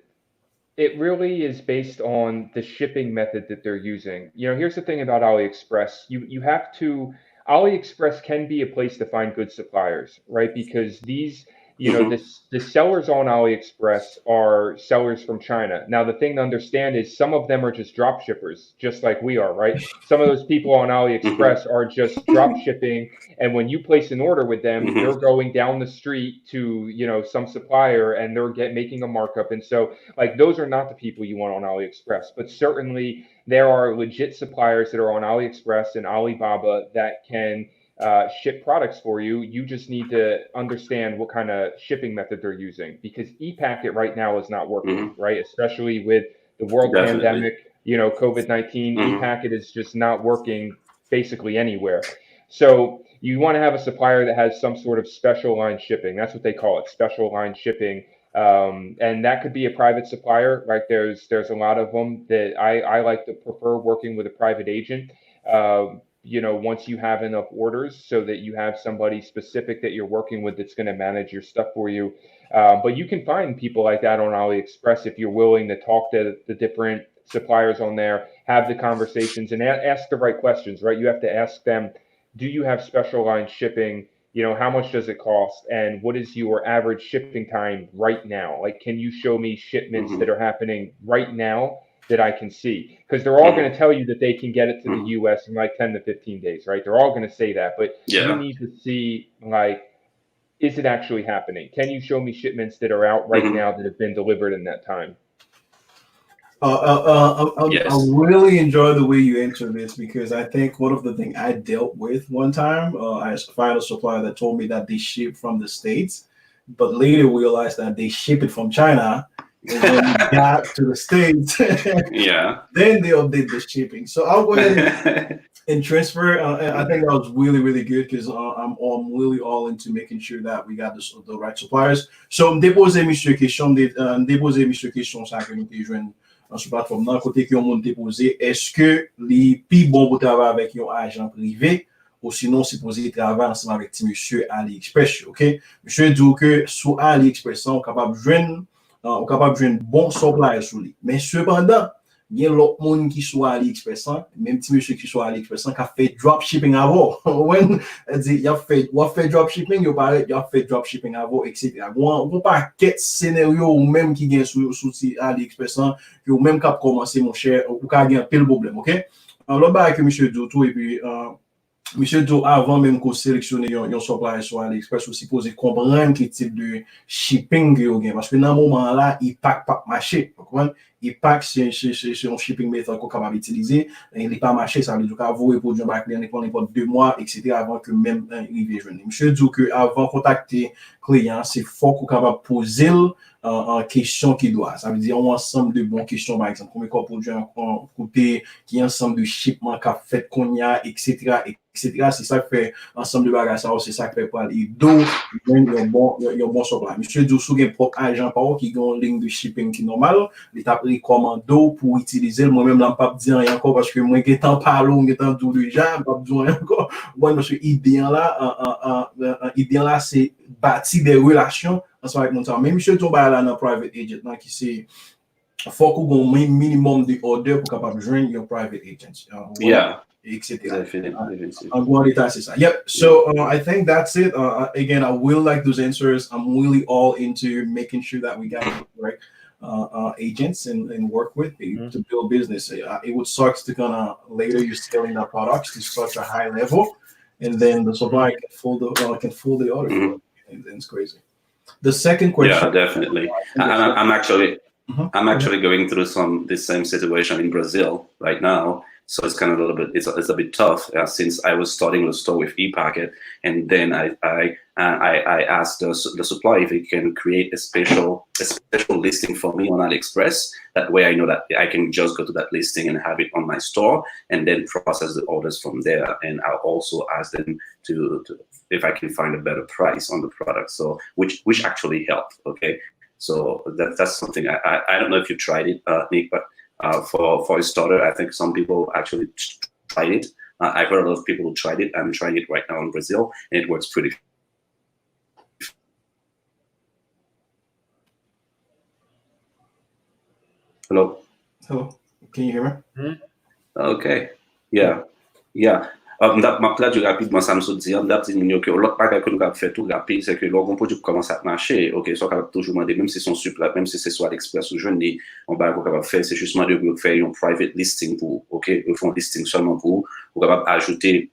it really is based on the shipping method that they're using. You know, here's the thing about AliExpress. You have to AliExpress can be a place to find good suppliers, right? Because these, you know, the sellers on AliExpress are sellers from China. Now, the thing to understand is some of them are just drop shippers, just like we are, right? Some of those people on AliExpress are just drop shipping, and when you place an order with them, they're going down the street to, you know, some supplier and they're making a markup. And so like those are not the people you want on AliExpress, but certainly there are legit suppliers that are on AliExpress and Alibaba that can ship products for you. You just need to understand what kind of shipping method they're using because e-packet right now is not working, right? Especially with the world pandemic, you know, COVID-19, e-packet is just not working basically anywhere. So you want to have a supplier that has some sort of special line shipping. That's what they call it, special line shipping. And that could be a private supplier. Like there's a lot of them that I like to prefer working with a private agent. You know, once you have enough orders so that you have somebody specific that you're working with that's going to manage your stuff for you. But you can find people like that on AliExpress if you're willing to talk to the different suppliers on there, have the conversations and ask the right questions, right? You have to ask them, do you have special line shipping? You know, how much does it cost? And what is your average shipping time right now? Like, can you show me shipments that are happening right now that I can see? Because they're all going to tell you that they can get it to the US in like 10 to 15 days, right? They're all going to say that, but you need to see like, is it actually happening? Can you show me shipments that are out right now that have been delivered in that time? I really enjoy the way you answer this because I think one of the things I dealt with one time, I found a supplier that told me that they ship from the States, but later realized that they ship it from China. And when it got to the States, then they update the shipping. So I'll go ahead and transfer. I think that was really, really good because I'm really all into making sure that we got the right suppliers. So, déposer Mr. Question, déposer Mr. Question, ça que nous te joignent sur plateforme nan côté que on monde déposer est-ce que les plus bon pour travailler avec un agent privé ou sinon c'est poser travailler ensemble avec petit monsieur AliExpress, OK? Monsieur dit que sur AliExpress on capable joindre bon supplier sur lui. Mais cependant, il y a l'autre monde qui soit AliExpress, même petit monsieur qui soit AliExpress qui a fait dropshipping avant. When il a fait dropshipping, il a fait dropshipping avant, etc. On pas quel scénario ou même qui gagne sur AliExpress que ou même cap commencer mon cher ou ka gagne pile problème, OK? Alors bah que monsieur Doto et puis Monsieur Do, avant même qu'on sélectionne un supplier sur AliExpress, aussi poser comprendre quel type de shipping que vous avez. Parce que dans ce moment-là, il pack pas marché. Il pack c'est un shipping method qu'on capable d'utiliser. Il n'est pas marché, ça veut dire qu'avant, il faut du bac, il pendant 2 mois, etc. avant que même il vienne. Monsieur dit que avant contacter client, c'est fort qu'on capable poser en question qui doit. Ça veut dire un ensemble de bonnes questions, par exemple, combien de produits coûté, qui est ensemble de shipment qu'a fait qu'on y a, etc. etc. C'est ça qui fait ensemble de bagages, c'est ça qui fait pour aller d'eau, il y a un bon supply. Monsieur Doussou, il y a un propre agent par qui a une ligne de shipping qui est normale, il t'a pris commando pour utiliser, moi-même, je ne peux pas dire rien encore parce que moi, je suis en parlant, je suis en doux déjà, je ne peux pas dire rien encore. Bon, parce que l'idée là, c'est bâtir des relations ensemble avec mon temps. Même monsieur Tomba là dans private agent, qui c'est faut qu'on ait un minimum de order pour capable joindre un private agent. Etc. En gros, l'état, c'est ça. Yep. So I think that's it. Again, I will like those answers. I'm really all into making sure that we got it correct. agents and work with to build business. It would suck to kind of later you're scaling that products to such a high level, and then the supplier can fool the order for it, and then it's crazy. The second question. Yeah, definitely. I'm actually going through this same situation in Brazil right now. So it's kind of a little bit, it's a bit tough since I was starting the store with ePacket, and then I asked the supplier if he can create a special listing for me on AliExpress. That way I know that I can just go to that listing and have it on my store, and then process the orders from there. And I'll also ask them to if I can find a better price on the product. So which actually helped. Okay, so that's something I don't know if you tried it, Nick, but. For a starter, I think some people actually tried it. I've heard a lot of people who tried it. I'm trying it right now in Brazil, and it works pretty. Hello. Hello. Can you hear me? Okay. Yeah. M'a plat du rapidement ça me saute dire m'dap di que l'autre bagage que nous avons fait tout rapide c'est que lorsqu'on produit commence à marcher, OK, soit capable toujours demander même si son supply, même si c'est soit l'Express ou jeune on va capable faire c'est justement de faire un private listing pour OK, ils font listing seulement pour capable ajouter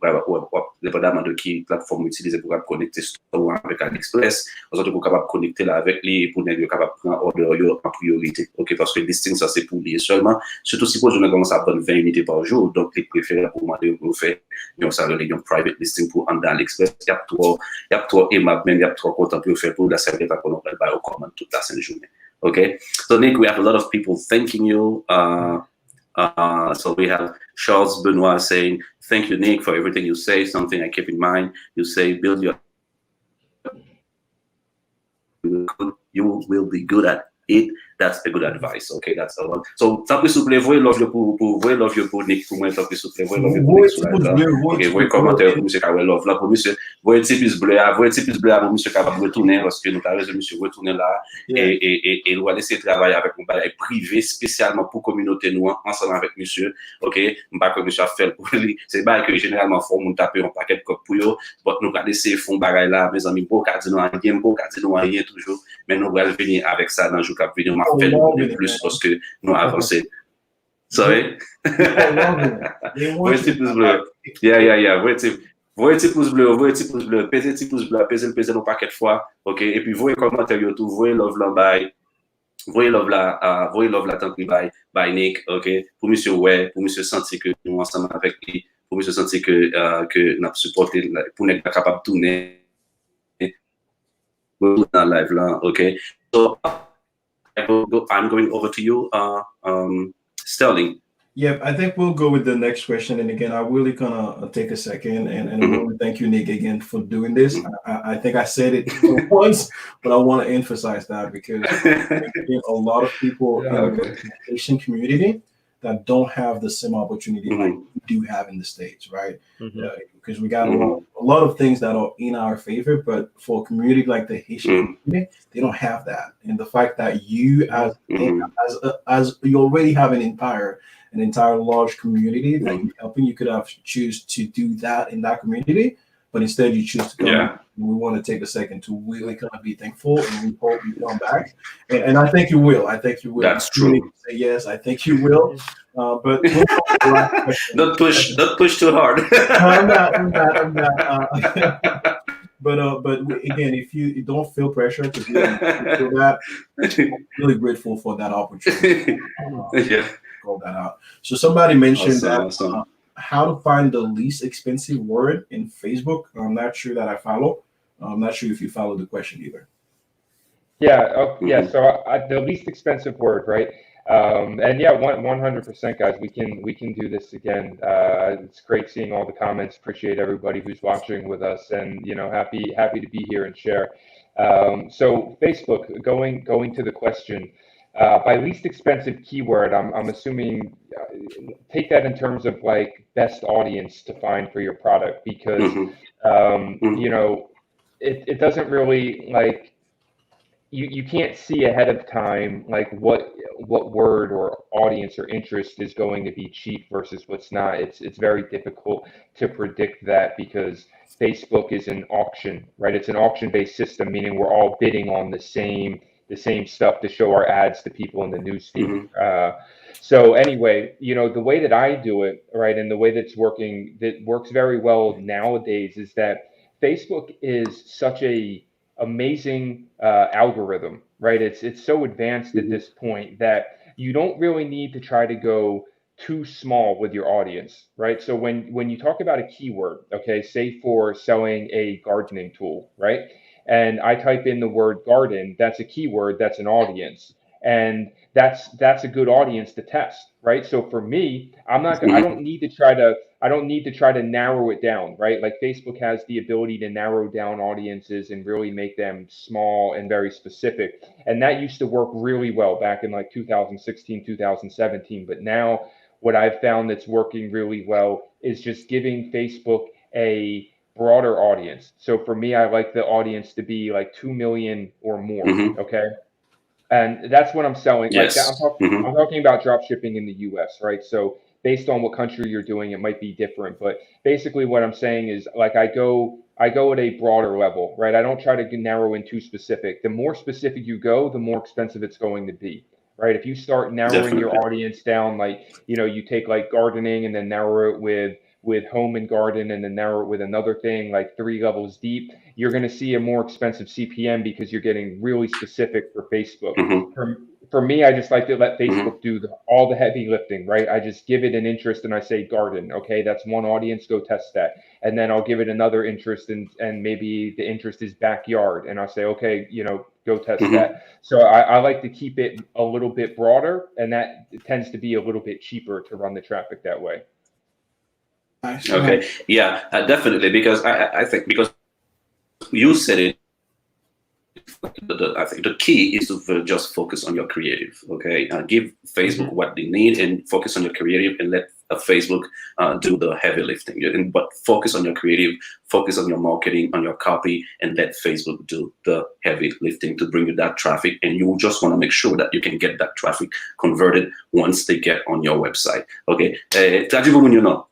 dépendamment de qui plateforme utiliser pour connecter store avec AliExpress, aux autres pour capable connecter là avec les pour être capable prendre order en priorité. OK, parce que listing ça c'est pour lier seulement, surtout si vous commence à prendre 20 unités par jour, donc les préférés pour demander pour faire ça un private listing pour en AliExpress, il y a trop aimable, même il y a trop content pour faire pour la serviette qu'on va buy au commande toute la journée. Okay, so Nick, we have a lot of people thanking you. So we have Charles Benoit saying, "Thank you, Nick, for everything you say. Something I keep in mind. You say, build your, you will be good at it." That's a good advice. Okay, that's a lot. So, tant pis s'il vous plaît, voyez love pour Nick, pour moi, tant pis s'il vous plaît, voyez love pour Nick sur la table. Ok, voyez commentaire pour monsieur Kawel love là, pour monsieur, voyez petit plus bleu, pour monsieur capable de retourner, parce que nous avons raison, monsieur, retourner là, et nous va laisser travailler avec un bagage privé, spécialement pour communauté nous, ensemble avec monsieur. Ok, pas que monsieur a fait pour lui, c'est bagage que généralement, faut nous taper un paquet de coques pour eux, donc nous va laisser fond bagage là, mes amis, beau cardinal, rien toujours, mais nous allons venir avec ça dans le jour qui va venir. Fait plus parce que nous avançons. Sorry? Voyez petit pouce bleu. Yeah. Voyez petit pouce bleu. Pesez petit pouce bleu. Pesez nos paquets de fois. OK? Et puis, voyez commentaire tout. Voyez love là, bye. Voyez love là, tant pis, bye Nick. OK? Pour monsieur, pour monsieur sentir que nous ensemble avec lui, pour monsieur sentir que nous supporté, pour être capable de tourner dans le live là. OK? So, I'm going over to you, Sterling. Yeah, I think we'll go with the next question. And again, I really gonna take a second and really thank you, Nick, again for doing this. I think I said it once, but I want to emphasize that because a lot of people in the Asian community that don't have the same opportunity like we do have in the States, right? Because we got a lot of things that are in our favor, but for a community like the Haitian community, they don't have that. And the fact that you, as you already have an entire large community that you're helping, you could have choose to do that in that community, but instead you choose to come. We want to take a second to really kind of be thankful, and we hope you come back. And I think you will. That's true. Say yes, I think you will. But don't push too hard. I'm not. But again, if you don't feel pressure to do that, I'm really grateful for that opportunity. Call that out. So somebody mentioned how to find the least expensive word in Facebook. I'm not sure that I follow. I'm not sure if you follow the question either. Yeah. So the least expensive word, right? And yeah, 100%, guys. We can do this again. It's great seeing all the comments. Appreciate everybody who's watching with us, and happy to be here and share. So Facebook, going to the question. By least expensive keyword, I'm assuming take that in terms of like best audience to find for your product, because it doesn't really like you can't see ahead of time like what word or audience or interest is going to be cheap versus what's not. It's very difficult to predict that because Facebook is an auction, right? It's an auction-based system, meaning we're all bidding on the same the same stuff to show our ads to people in the newsfeed. So anyway, you know, the way that I do it, right, and the way that works very well nowadays is that Facebook is such a amazing algorithm, right? It's so advanced at this point that you don't really need to try to go too small with your audience, right? So when you talk about a keyword, okay, say for selling a gardening tool, right? And I type in the word garden, that's a keyword, that's an audience. And that's a good audience to test, right? So for me, I don't need to try to narrow it down, right? Like Facebook has the ability to narrow down audiences and really make them small and very specific. And that used to work really well back in like 2016, 2017. But now what I've found that's working really well is just giving Facebook a broader audience. So for me, I like the audience to be like 2 million or more. Okay. And that's what I'm selling. Yes. Like that, I'm talking about drop shipping in the US, right? So based on what country you're doing, it might be different. But basically what I'm saying is like I go at a broader level, right? I don't try to narrow in too specific. The more specific you go, the more expensive it's going to be. Right. If you start narrowing your audience down, like, you know, you take like gardening and then narrow it with home and garden and then narrow it with another thing like 3 levels deep, you're going to see a more expensive CPM because you're getting really specific for Facebook. For me, I just like to let Facebook do all the heavy lifting, right? I just give it an interest and I say garden. Okay, that's one audience, go test that. And then I'll give it another interest and maybe the interest is backyard. And I'll say, okay, you know, go test that. So I like to keep it a little bit broader, and that tends to be a little bit cheaper to run the traffic that way. Okay, yeah, definitely, because I think because you said it, I think the key is to just focus on your creative. Okay, give Facebook what they need and focus on your creative, and let Facebook do the heavy lifting. But focus on your creative, focus on your marketing, on your copy, and let Facebook do the heavy lifting to bring you that traffic. And you just want to make sure that you can get that traffic converted once they get on your website. Okay, you know.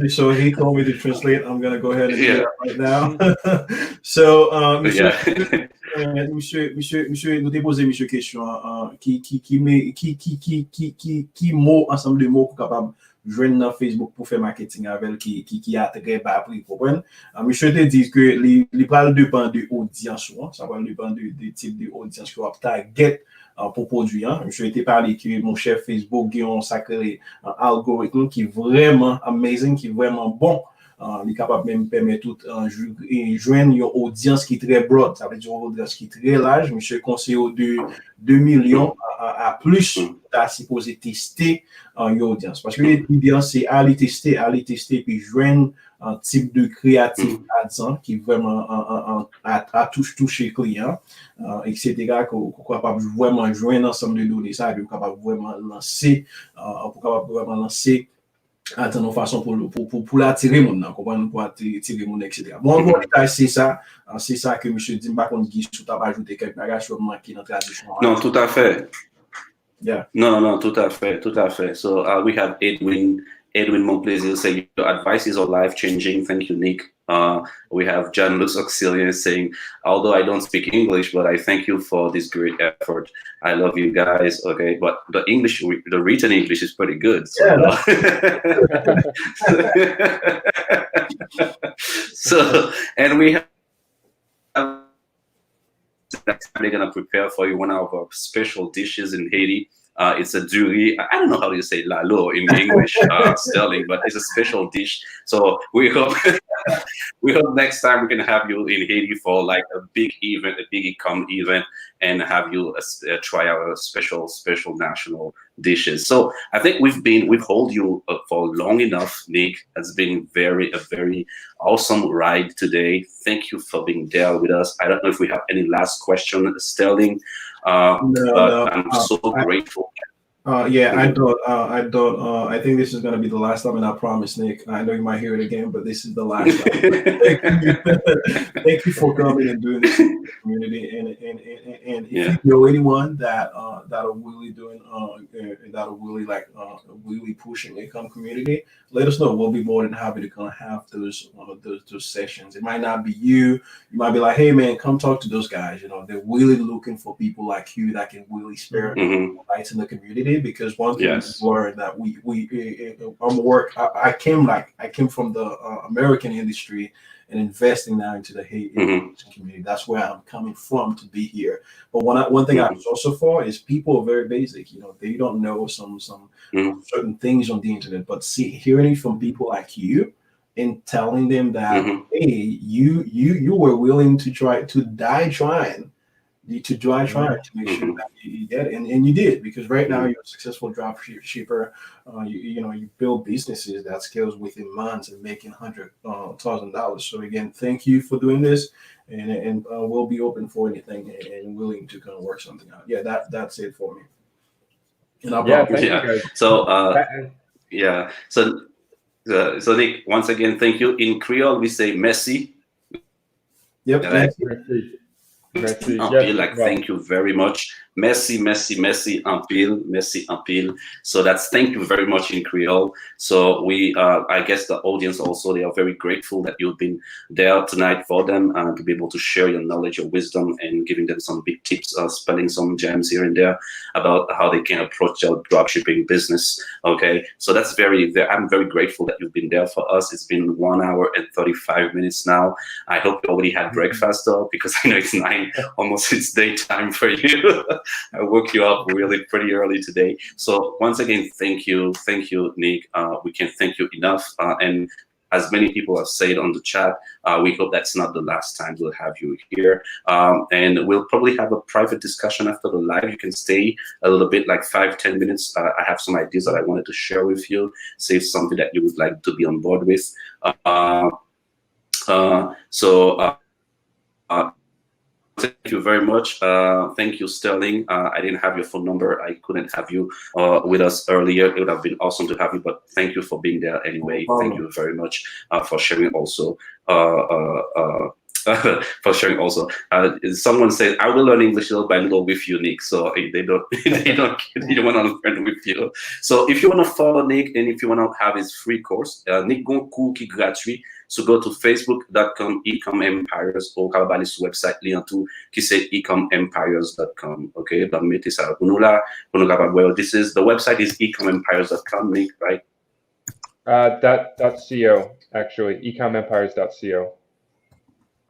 So he told me to translate. I'm gonna go ahead and do that right now. So, monsieur, nous t'ai posé monsieur question qui mot ensemble de mots capable joindre dans Facebook pour faire marketing avec qui a très bas prix, comprendre. Monsieur te dit que les parle dépend de audience, ça va dépendre de type de audience que tu target pour produire. Je t'ai parlé que mon chef Facebook a un sacré algorithme qui est vraiment amazing, qui est vraiment bon. Il est capable même permettre tout joindre une audience qui est très broad, ça veut dire une audience qui est très large. Monsieur conseille de 2 millions à plus, à supposé tester une audience. Parce que l'idée, c'est aller tester, puis joindre un type de créatif qui vraiment à toucher client, etc. qu'on est capable vraiment joindre ensemble de données, ça, qu'on est capable vraiment lancer, de façon pour l'attirer mon nom, pour attirer mon etc. Bon, c'est ça que monsieur dit, par contre, Guy, tu as ajouté quelques bagages sur moi qui est dans la traduction. Non, tout à fait. Yeah. No, tout à fait. So we have Edwin Monplaisir saying your advice is all life changing. Thank you, Nick. We have John Lux Auxilian saying, although I don't speak English, but I thank you for this great effort. I love you guys. Okay, but the written English is pretty good. So, so and we have next time they're gonna prepare for you one of our special dishes in Haiti. It's a duri. I don't know how you say lalo in English, Sterling, but it's a special dish. So we hope next time we can have you in Haiti for like a big event, a big e-com event, and have you try our special national dishes. So I think we've held you for long enough, Nick. It's been a very awesome ride today. Thank you for being there with us. I don't know if we have any last question, Sterling. No, I'm so grateful. I thought. I think this is going to be the last time, and I promise, Nick. I know you might hear it again, but this is the last time. Thank you for coming and doing this. the community. And if you know anyone that that are really doing that are really really pushing income community, let us know. We'll be more than happy to kind of have those sessions. It might not be you. You might be like, hey man, come talk to those guys. You know, they're really looking for people like you that can really spare lights in the community. Because one thing we learned that we work. I came from the American industry and investing now into the Haitian community. That's where I'm coming from to be here. But one thing I saw so far is people are very basic. You know, they don't know some certain things on the internet, but hearing it from people like you and telling them that hey, you were willing to die trying to make sure that you get it, and you did, because right now you're a successful drop shipper. You build businesses that scales within months and making $100,000. So again, thank you for doing this, and we'll be open for anything and willing to kind of work something out. Yeah, that's it for me. And I'll So Nick, once again, thank you. In Creole, we say merci. Yep. Right? Merci. Thank you very much. Merci, en pile. So that's thank you very much in Creole. So we, I guess the audience also, they are very grateful that you've been there tonight for them and to be able to share your knowledge, your wisdom, and giving them some big tips, spelling some gems here and there about how they can approach their dropshipping business. Okay, so that's I'm very grateful that you've been there for us. It's been 1 hour and 35 minutes now. I hope you already had breakfast though, because I know it's 9, almost it's daytime for you. I woke you up really pretty early today. So once again, thank you, Nick. We can't thank you enough. And as many people have said on the chat, we hope that's not the last time we'll have you here. And we'll probably have a private discussion after the live. You can stay a little bit, like 5-10 minutes. I have some ideas that I wanted to share with you. Say something that you would like to be on board with. Thank you very much. Thank you, Sterling. I didn't have your phone number. I couldn't have you with us earlier. It would have been awesome to have you, but thank you for being there anyway. Thank you very much for sharing also. Someone said, I will learn English little by little with you, Nick. So they don't want to learn with you. So if you want to follow Nick and if you want to have his free course, Nick gon cours qui gratuit. So go to facebook.com ecomempires ou kabali sur website li en tout qui c'est ecomempires.com. Okay, donc mettez ça pour nous là, pour nous capable. Well, the website is ecomempires.com, Nick, right? .co actually, ecomempires.co.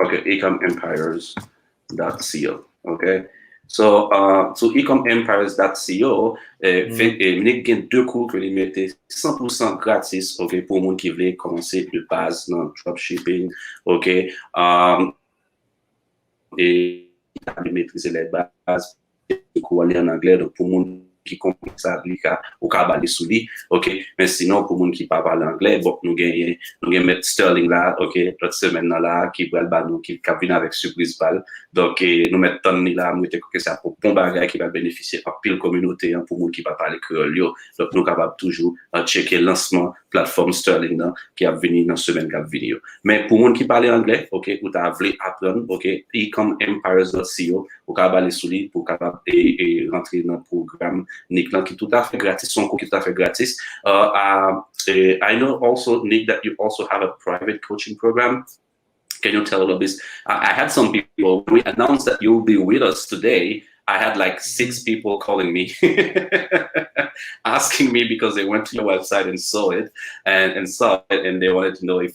Okay, ecomempires.co. Okay. So ecomempires.co, Nick gen 2 cours que li mette 100% gratis, ok, pour moun qui vle commencer de base dans dropshipping, ok, et maîtriser les bases, cours aller en anglais, donc pour moun qui comprend ça, ou ka bali sou li, ok, mais sinon pour moun qui pas parle anglais, bon, nous gagnons mettre Sterling là, ok, l'autre semaine là, qui va le nous, qui vient avec surprise bal, donc nous mettons Tony là, nous mettons que ça pour bon bagage qui va bénéficier à pile communauté, hein, pour moun qui pas parler créole, donc nous capable toujours checker lancement plateforme Sterling là, qui a venu dans semaine qui a venu. Mais pour moun qui parle anglais, ok, ou t'as voulu apprendre, ok, ecomempires.co, ou capable aller sous lui pour capable et rentrer dans le programme Nick qui est tout à fait gratis, son cours qui est tout à fait gratis. I know also, Nick, that you also have a private coaching program. Can you tell a little bit? I had some people, when we announced that you will be with us today, I had like 6 people calling me, asking me because they went to your website and saw it and saw it, and they wanted to know if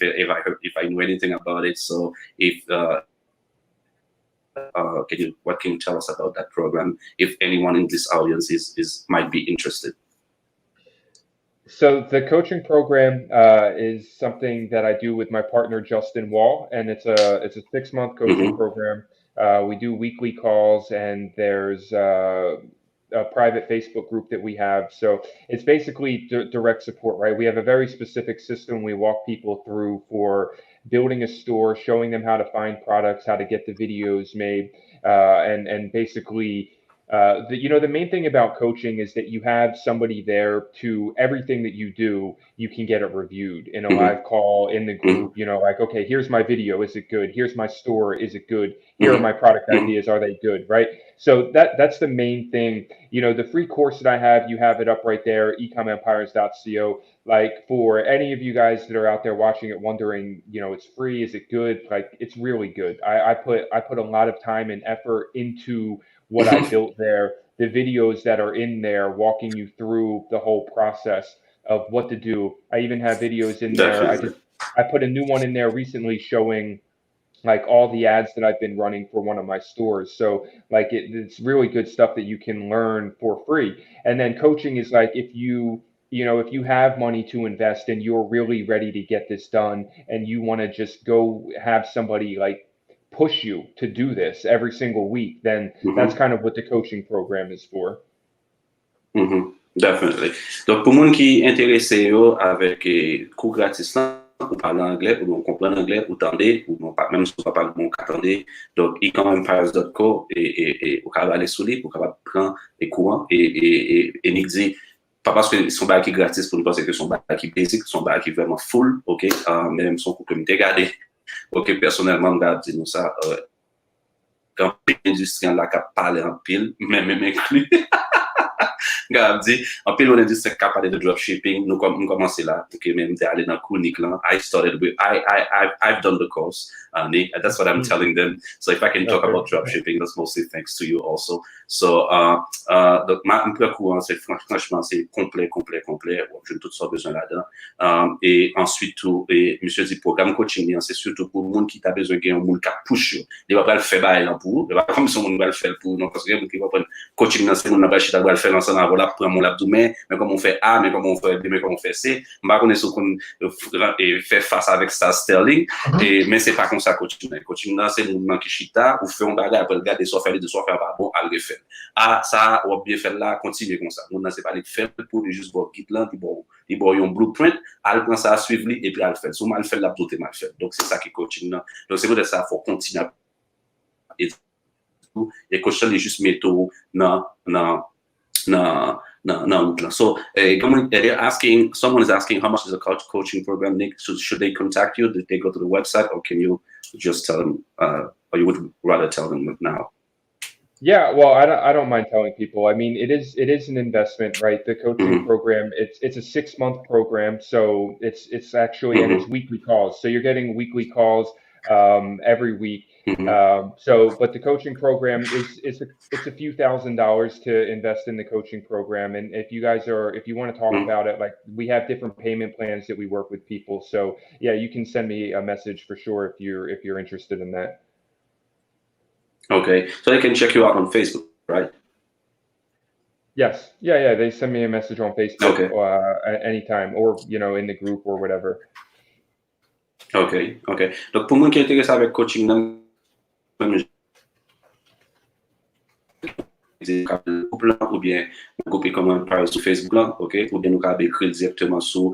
I knew anything about it. So what can you tell us about that program if anyone in this audience might be interested? So the coaching program is something that I do with my partner Justin Wall, and it's a 6-month coaching program. We do weekly calls, and there's a private Facebook group that we have. So it's basically direct support, right? We have a very specific system we walk people through for building a store, showing them how to find products, how to get the videos made, and basically The main thing about coaching is that you have somebody there to everything that you do, you can get it reviewed in a live call in the group, like, okay, here's my video. Is it good? Here's my store. Is it good? Here are my product ideas. Are they good? Right. So that's the main thing. The free course that I have, you have it up right there, ecomempires.co. Like, for any of you guys that are out there watching it wondering, it's free. Is it good? Like, it's really good. I put a lot of time and effort into what I built there, the videos that are in there walking you through the whole process of what to do. I even have videos in there. I put a new one in there recently showing like all the ads that I've been running for one of my stores. So like it's really good stuff that you can learn for free. And then coaching is like, if you have money to invest and you're really ready to get this done and you want to just go have somebody like push you to do this every single week, then that's kind of what the coaching program is for. Definitely. Donc, pour les gens qui sont intéressés avec cours gratis, pour parler anglais, pour comprendre anglais, pour tendre, ou même si vous ne parlez pas bon, attendez. Donc, ecomempires.co et vous pouvez aller sur lui pour prendre des cours et Nick dit, pas parce que son bac est gratis pour nous penser que son bac est basic, son bac est vraiment full, ok, mais même son cours que je regardé. Ok, personnellement, je dis nous ça, quand l'industrie là qui parle en pile, même inclus, je dis, en pile, l'industrie qui parle de dropshipping, nous commençons là, ok, même d'aller dans le cours, Nick, là, I've done the course, Nick, that's what I'm telling them. So if I can talk about dropshipping, that's mostly thanks to you also. So, donc, mon cours, c'est franchement, c'est complet, j'ai tout ça besoin là-dedans. Et ensuite, et monsieur dit, programme coaching, c'est surtout pour le monde qui a besoin de monde qui push, il va pas le faire là pour, il va pas comme si on va le faire pour, non, parce que il va prendre coaching dans ce monde, il va le faire ensemble, voilà, prendre mon abdomen, mais comment on fait A, mais comment on fait B, mais comment on fait C, on va connaître ce qu'on fait face avec ça, Sterling, mais c'est pas comme ça coaching. Coaching, c'est le monde qui chita, ou fait un bagage, après regarder, soit faire les deux, soit faire pas bon, à le refaire. Ah, ça, on va bien faire là, continuer comme ça. Nous, c'est pas les faire pour juste voir guide là, il y a un blueprint, à le prendre ça à suivre, et puis à le faire. Si on mal fait, là, tout est mal fait. Donc, c'est ça qui est coaching là. Donc, c'est peut-être ça, il faut continuer. Et coaching, il est juste méthode, non. So, someone is asking how much is a coaching program, Nick? Should they contact you? Did they go to the website, or can you just tell them, or you would rather tell them now? Yeah, well, I don't mind telling people. I mean, it is an investment, right? The coaching program, it's a 6-month program, so it's actually and it's weekly calls. So you're getting weekly calls every week. But the coaching program it's a few $1,000s to invest in the coaching program. And if you want to talk about it, like we have different payment plans that we work with people. So yeah, you can send me a message for sure if you're interested in that. Okay, so they can check you out on Facebook, right? Yes, yeah. They send me a message on Facebook anytime, or in the group or whatever. Ok. Donc pour moi qui est intéressé avec coaching, ou bien groupe comme par sur Facebook là, ok, ou bien nous pouvons écrire directement sur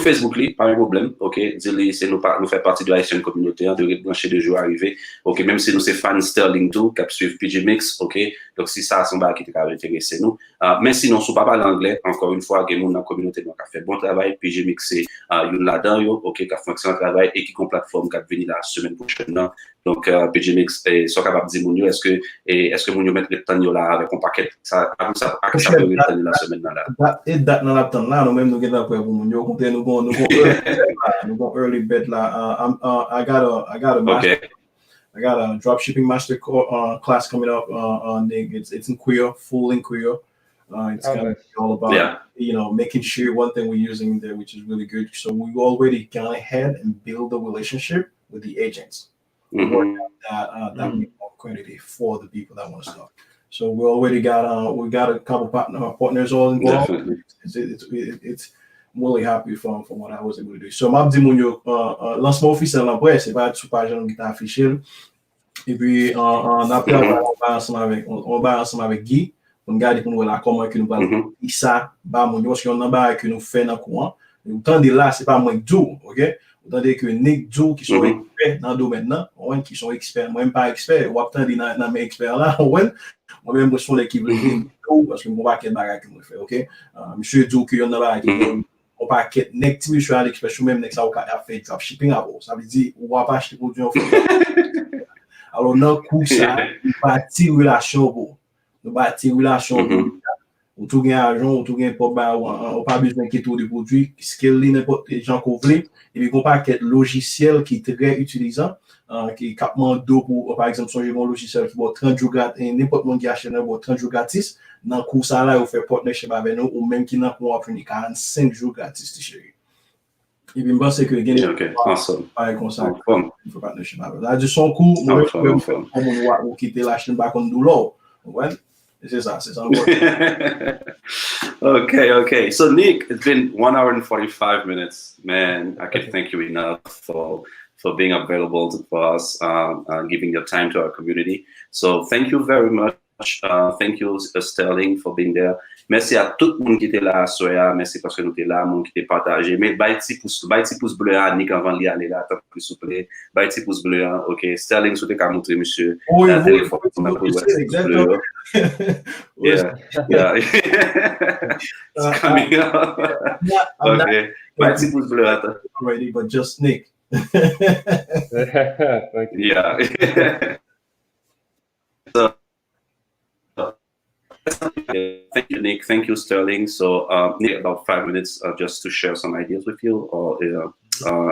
Facebook là, pas un problème, ok, dire c'est nous faire partie de la Haitian communauté, de brancher de jours arriver, ok, même si nous c'est fans Sterling tout, qui suivent PG Mix, ok, donc si ça c'est un bail qui est intéressé nous, mais sinon si pas parler anglais, encore une fois, il y a dans la communauté qui a fait bon travail, PG Mix c'est une là-dedans, ok, qui a fait un excellent travail et qui une plateforme qui va venir la semaine prochaine là. Donc, PG Mix sont capables de dire, Mounio, est-ce que Mounio mettre le temps là avec un paquet, ça peut le temps la semaine là? Et date dans la temps là, nous même nous gagnons pour Mounio, nous go early bed là. I got a dropshipping master class coming up. Nick, it's in Queer, full in Queer. It's gonna be all about making sure one thing we're using there, which is really good. So we already gone ahead and build a relationship with the agents. That make more quantity for the people that want to start. So we already got a couple partners all involved. Definitely. It's I'm really happy from what I was able to do. So m'a dit mon yo lancement officiel après c'est pas sur page qui t'a affiché. Et puis après on va ensemble avec Guy on regarde pour nous là comment que nous parlons ça ba mon yo parce qu'on a ba que nous fait dans courant Autant de là, c'est pas moi qui dis, ok? Autant que Nick dit qui sont experts dans le domaine là, qui sont experts, moi même pas expert, ou attendre dans mes experts là, moi-même, je suis l'équipe parce que je ne sais pas quel bagage que je fais, ok? Monsieur dit qu'il y en a pas qui on pas quitter Nick, monsieur à l'expression même, Nick, ça a fait dropshipping avant. Ça veut dire, on va pas acheter produit en fait. Alors, dans le coup, ça, nous bâtir relation pour. Nous bâtir relation pour. Ou tout gain argent, ou tout gain pas, ou pas besoin de tout de produit, ce qu'il y a n'importe quel gens qu'on veut, et puis qu'on pas quel logiciel qui est très utilisant, qui capte d'eau pour, par exemple, si on un logiciel qui vaut 30 jours gratis, n'importe qui achète un 30 jours gratis, dans le coup, ça là, on fait partnership avec nous, ou même qui n'a pas appris 45 jours gratis, chérie. Et puis, je pense que il y a pas comme ça, il faut partnership avec. Là, de son coup, on quitte la Chine, par contre, douleur. Ouais. C'est ça. Okay. So Nick, it's been 1 hour and 45 minutes. Man, I can't thank you enough for being available for us, giving your time to our community. So thank you very much. Thank you, Sterling, for being there. Merci à tout le monde qui était là, aswè-a. Merci parce que nous étions là, monde qui était partagé. Mais bâti pouce bleu à Nick avant d'y aller là, tant plus souple. Bâti pouce bleu, ok. Sterling, souhaite qu'à montrer, monsieur. La téléphone, on a pouce bleu. Yeah. It's coming up. Okay. Bâti pouce bleu, attends. Already, but just Nick. Thank you. Yeah. So, thank you, Nick. Thank you, Sterling. So, Nick, about 5 minutes just to share some ideas with you,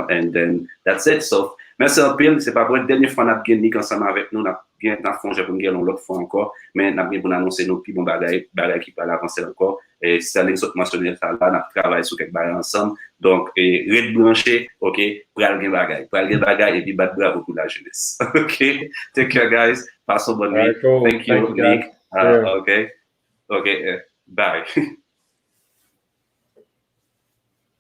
and then that's it. So, merci un peu. C'est pas pour la dernière fois qu'on a Nick ensemble avec nous. On a fongé pour nous l'autre fois encore, mais on a bien annoncer nos plus bons bagages qui peuvent avancer encore. Et Sterling saute mentionné ça là, on a travaillé sur quelques bagages ensemble. Donc, red branché, ok, pour aller bagages et puis battre bravo pour la jeunesse. Ok, take care, guys. Passe au bon nuit. Cool. Thank you, Nick. Okay. Bye.